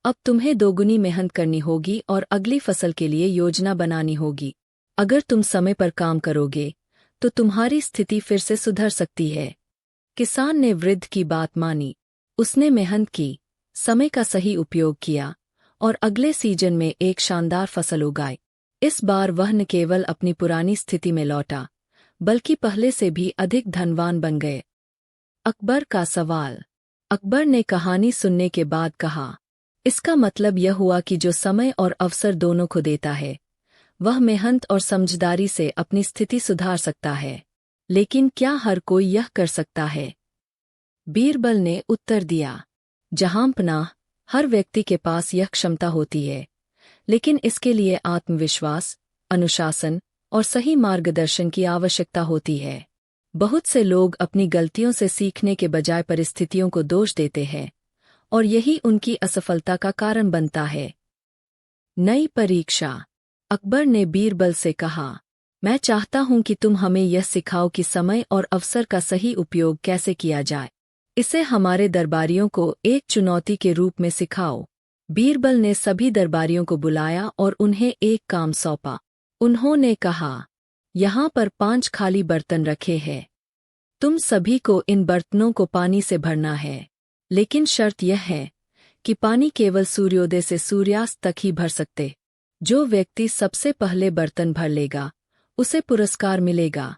अब तुम्हें दोगुनी मेहनत करनी होगी और अगली फसल के लिए योजना बनानी होगी। अगर तुम समय पर काम करोगे, तो तुम्हारी स्थिति फिर से सुधर सकती है। किसान ने वृद्ध की बात मानी। उसने मेहनत की, समय का सही उपयोग किया और अगले सीजन में एक शानदार फसल उगाई। इस बार वह न केवल अपनी पुरानी स्थिति में लौटा, बल्कि पहले से भी अधिक धनवान बन गए। अकबर का सवाल। अकबर ने कहानी सुनने के बाद कहा, इसका मतलब यह हुआ कि जो समय और अवसर दोनों को देता है, वह मेहनत और समझदारी से अपनी स्थिति सुधार सकता है। लेकिन क्या हर कोई यह कर सकता है? बीरबल ने उत्तर दिया, जहांपनाह, हर व्यक्ति के पास यह क्षमता होती है, लेकिन इसके लिए आत्मविश्वास, अनुशासन और सही मार्गदर्शन की आवश्यकता होती है। बहुत से लोग अपनी गलतियों से सीखने के बजाय परिस्थितियों को दोष देते हैं, और यही उनकी असफलता का कारण बनता है। नई परीक्षा। अकबर ने बीरबल से कहा, मैं चाहता हूं कि तुम हमें यह सिखाओ कि समय और अवसर का सही उपयोग कैसे किया जाए। इसे हमारे दरबारियों को एक चुनौती के रूप में सिखाओ। बीरबल ने सभी दरबारियों को बुलाया और उन्हें एक काम सौंपा। उन्होंने कहा, यहाँ पर 5 खाली बर्तन रखे हैं। तुम सभी को इन बर्तनों को पानी से भरना है, लेकिन शर्त यह है कि पानी केवल सूर्योदय से सूर्यास्त तक ही भर सकते। जो व्यक्ति सबसे पहले बर्तन भर लेगा, उसे पुरस्कार मिलेगा।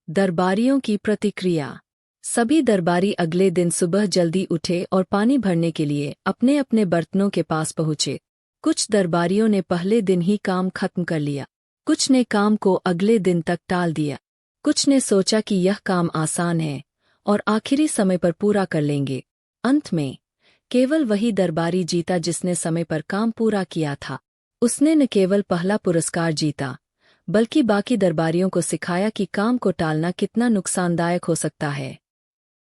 दरबारियों की प्रतिक्रिया। सभी दरबारी अगले दिन सुबह जल्दी उठे और पानी भरने के लिए अपने अपने बर्तनों के पास पहुंचे। कुछ दरबारियों ने पहले दिन ही काम खत्म कर लिया, कुछ ने काम को अगले दिन तक टाल दिया, कुछ ने सोचा कि यह काम आसान है और आखिरी समय पर पूरा कर लेंगे। अंत में केवल वही दरबारी जीता जिसने समय पर काम पूरा किया था। उसने न केवल पहला पुरस्कार जीता, बल्कि बाकी दरबारियों को सिखाया कि काम को टालना कितना नुकसानदायक हो सकता है।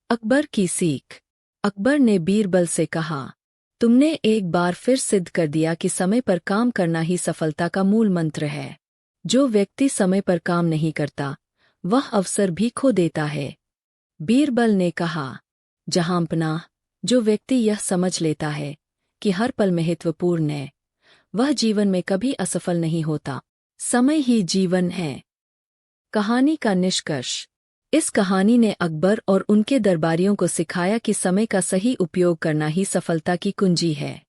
अकबर की सीख। अकबर ने बीरबल से कहा, तुमने एक बार फिर सिद्ध कर दिया कि समय पर काम करना ही सफलता का मूल मंत्र है। जो व्यक्ति समय पर काम नहीं करता, वह अवसर भी खो देता है। बीरबल ने कहा, जहांपनाह, जो व्यक्ति यह समझ लेता है कि हर पल महत्वपूर्ण है, वह जीवन में कभी असफल नहीं होता। समय ही जीवन है। कहानी का निष्कर्ष। इस कहानी ने अकबर और उनके दरबारियों को सिखाया कि समय का सही उपयोग करना ही सफलता की कुंजी है।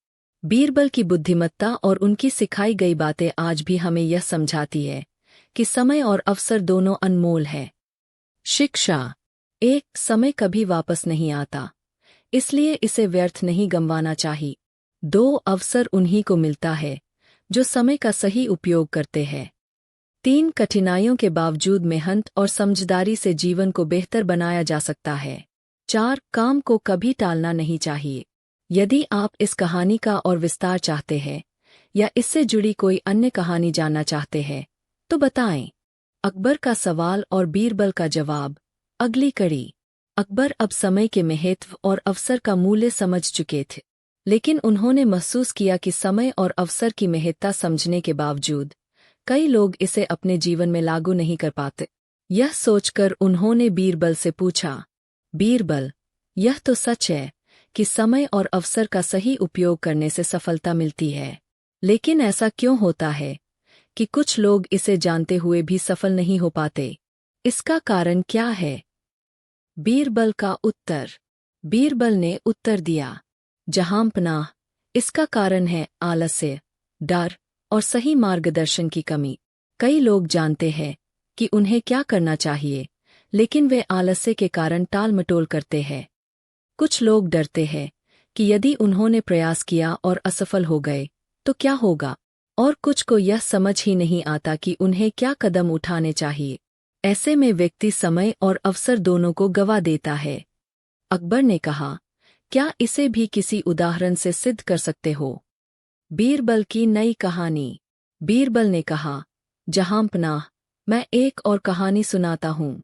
बीरबल की बुद्धिमत्ता और उनकी सिखाई गई बातें आज भी हमें यह समझाती है कि समय और अवसर दोनों अनमोल है। शिक्षा 1। समय कभी वापस नहीं आता, इसलिए इसे व्यर्थ नहीं गंवाना चाहिए। 2। अवसर उन्हीं को मिलता है जो समय का सही उपयोग करते हैं। 3। कठिनाइयों के बावजूद मेहनत और समझदारी से जीवन को बेहतर बनाया जा सकता है। 4। काम को कभी टालना नहीं चाहिए। यदि आप इस कहानी का और विस्तार चाहते हैं या इससे जुड़ी कोई अन्य कहानी जानना चाहते हैं तो बताएं। अकबर का सवाल और बीरबल का जवाब। अगली कड़ी। अकबर अब समय के महत्व और अवसर का मूल्य समझ चुके थे, लेकिन उन्होंने महसूस किया कि समय और अवसर की महत्ता समझने के बावजूद कई लोग इसे अपने जीवन में लागू नहीं कर पाते। यह सोचकर उन्होंने बीरबल से पूछा, बीरबल, यह तो सच है कि समय और अवसर का सही उपयोग करने से सफलता मिलती है, लेकिन ऐसा क्यों होता है कि कुछ लोग इसे जानते हुए भी सफल नहीं हो पाते? इसका कारण क्या है? बीरबल का उत्तर। बीरबल ने उत्तर दिया, जहांपनाह, इसका कारण है आलस्य, डर और सही मार्गदर्शन की कमी। कई लोग जानते हैं कि उन्हें क्या करना चाहिए, लेकिन वे आलस्य के कारण टाल मटोल करते हैं। कुछ लोग डरते हैं कि यदि उन्होंने प्रयास किया और असफल हो गए तो क्या होगा, और कुछ को यह समझ ही नहीं आता कि उन्हें क्या कदम उठाने चाहिए। ऐसे में व्यक्ति समय और अवसर दोनों को गवा देता है। अकबर ने कहा, क्या इसे भी किसी उदाहरण से सिद्ध कर सकते हो? बीरबल की नई कहानी। बीरबल ने कहा, जहांपनाह, मैं एक और कहानी सुनाता हूँ।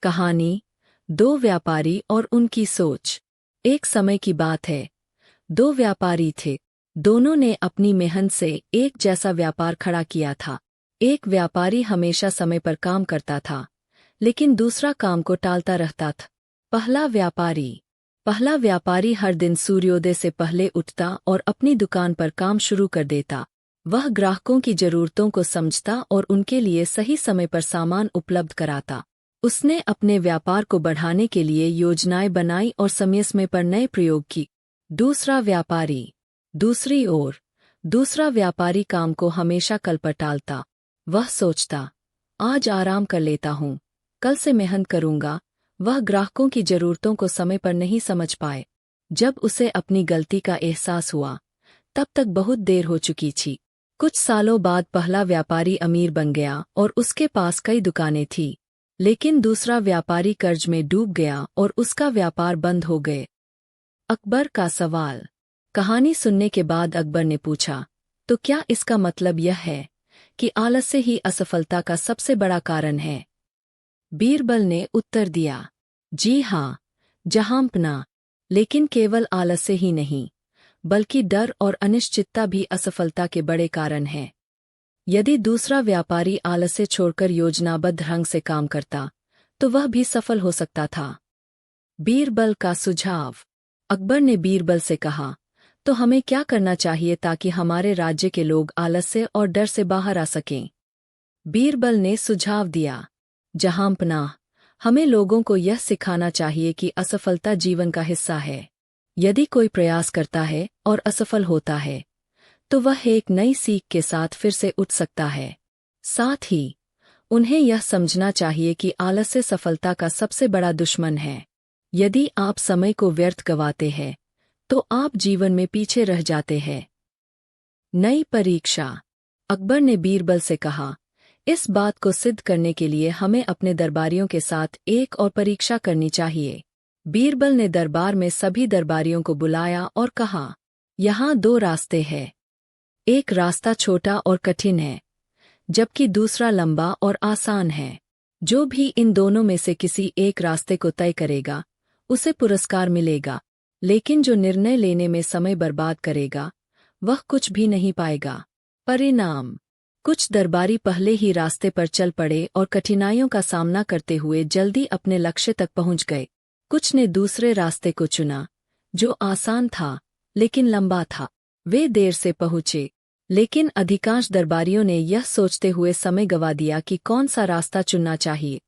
कहानी, 2 व्यापारी और उनकी सोच। एक समय की बात है, 2 व्यापारी थे। दोनों ने अपनी मेहनत से एक जैसा व्यापार खड़ा किया था। एक व्यापारी हमेशा समय पर काम करता था, लेकिन दूसरा काम को टालता रहता था। पहला व्यापारी हर दिन सूर्योदय से पहले उठता और अपनी दुकान पर काम शुरू कर देता। वह ग्राहकों की जरूरतों को समझता और उनके लिए सही समय पर सामान उपलब्ध कराता। उसने अपने व्यापार को बढ़ाने के लिए योजनाएं बनाई और समय पर नए प्रयोग की। दूसरी ओर, दूसरा व्यापारी काम को हमेशा कल पर टालता। वह सोचता, आज आराम कर लेता हूँ, कल से मेहनत करूँगा। वह ग्राहकों की जरूरतों को समय पर नहीं समझ पाए। जब उसे अपनी गलती का एहसास हुआ, तब तक बहुत देर हो चुकी थी। कुछ सालों बाद पहला व्यापारी अमीर बन गया और उसके पास कई दुकानें थीं, लेकिन दूसरा व्यापारी कर्ज में डूब गया और उसका व्यापार बंद हो गए। अकबर का सवाल। कहानी सुनने के बाद अकबर ने पूछा, तो क्या इसका मतलब यह है कि आलस्य ही असफलता का सबसे बड़ा कारण है? बीरबल ने उत्तर दिया, जी हाँ, जहांपनाह, लेकिन केवल आलस्य ही नहीं, बल्कि डर और अनिश्चितता भी असफलता के बड़े कारण हैं। यदि दूसरा व्यापारी आलस्य छोड़कर योजनाबद्ध ढंग से काम करता, तो वह भी सफल हो सकता था। बीरबल का सुझाव। अकबर ने बीरबल से कहा, तो हमें क्या करना चाहिए ताकि हमारे राज्य के लोग आलस्य और डर से बाहर आ सकें? बीरबल ने सुझाव दिया, जहांपनाह, हमें लोगों को यह सिखाना चाहिए कि असफलता जीवन का हिस्सा है। यदि कोई प्रयास करता है और असफल होता है, तो वह एक नई सीख के साथ फिर से उठ सकता है। साथ ही उन्हें यह समझना चाहिए कि आलस्य सफलता का सबसे बड़ा दुश्मन है। यदि आप समय को व्यर्थ गवाते हैं, तो आप जीवन में पीछे रह जाते हैं। नई परीक्षा। अकबर ने बीरबल से कहा, इस बात को सिद्ध करने के लिए हमें अपने दरबारियों के साथ एक और परीक्षा करनी चाहिए। बीरबल ने दरबार में सभी दरबारियों को बुलाया और कहा, यहाँ 2 रास्ते हैं। एक रास्ता छोटा और कठिन है, जबकि दूसरा लंबा और आसान है। जो भी इन दोनों में से किसी एक रास्ते को तय करेगा, उसे पुरस्कार मिलेगा, लेकिन जो निर्णय लेने में समय बर्बाद करेगा, वह कुछ भी नहीं पाएगा। परिणाम। कुछ दरबारी पहले ही रास्ते पर चल पड़े और कठिनाइयों का सामना करते हुए जल्दी अपने लक्ष्य तक पहुंच गए। कुछ ने दूसरे रास्ते को चुना, जो आसान था लेकिन लंबा था। वे देर से पहुंचे, लेकिन अधिकांश दरबारियों ने यह सोचते हुए समय गवा दिया कि कौन सा रास्ता चुनना चाहिए।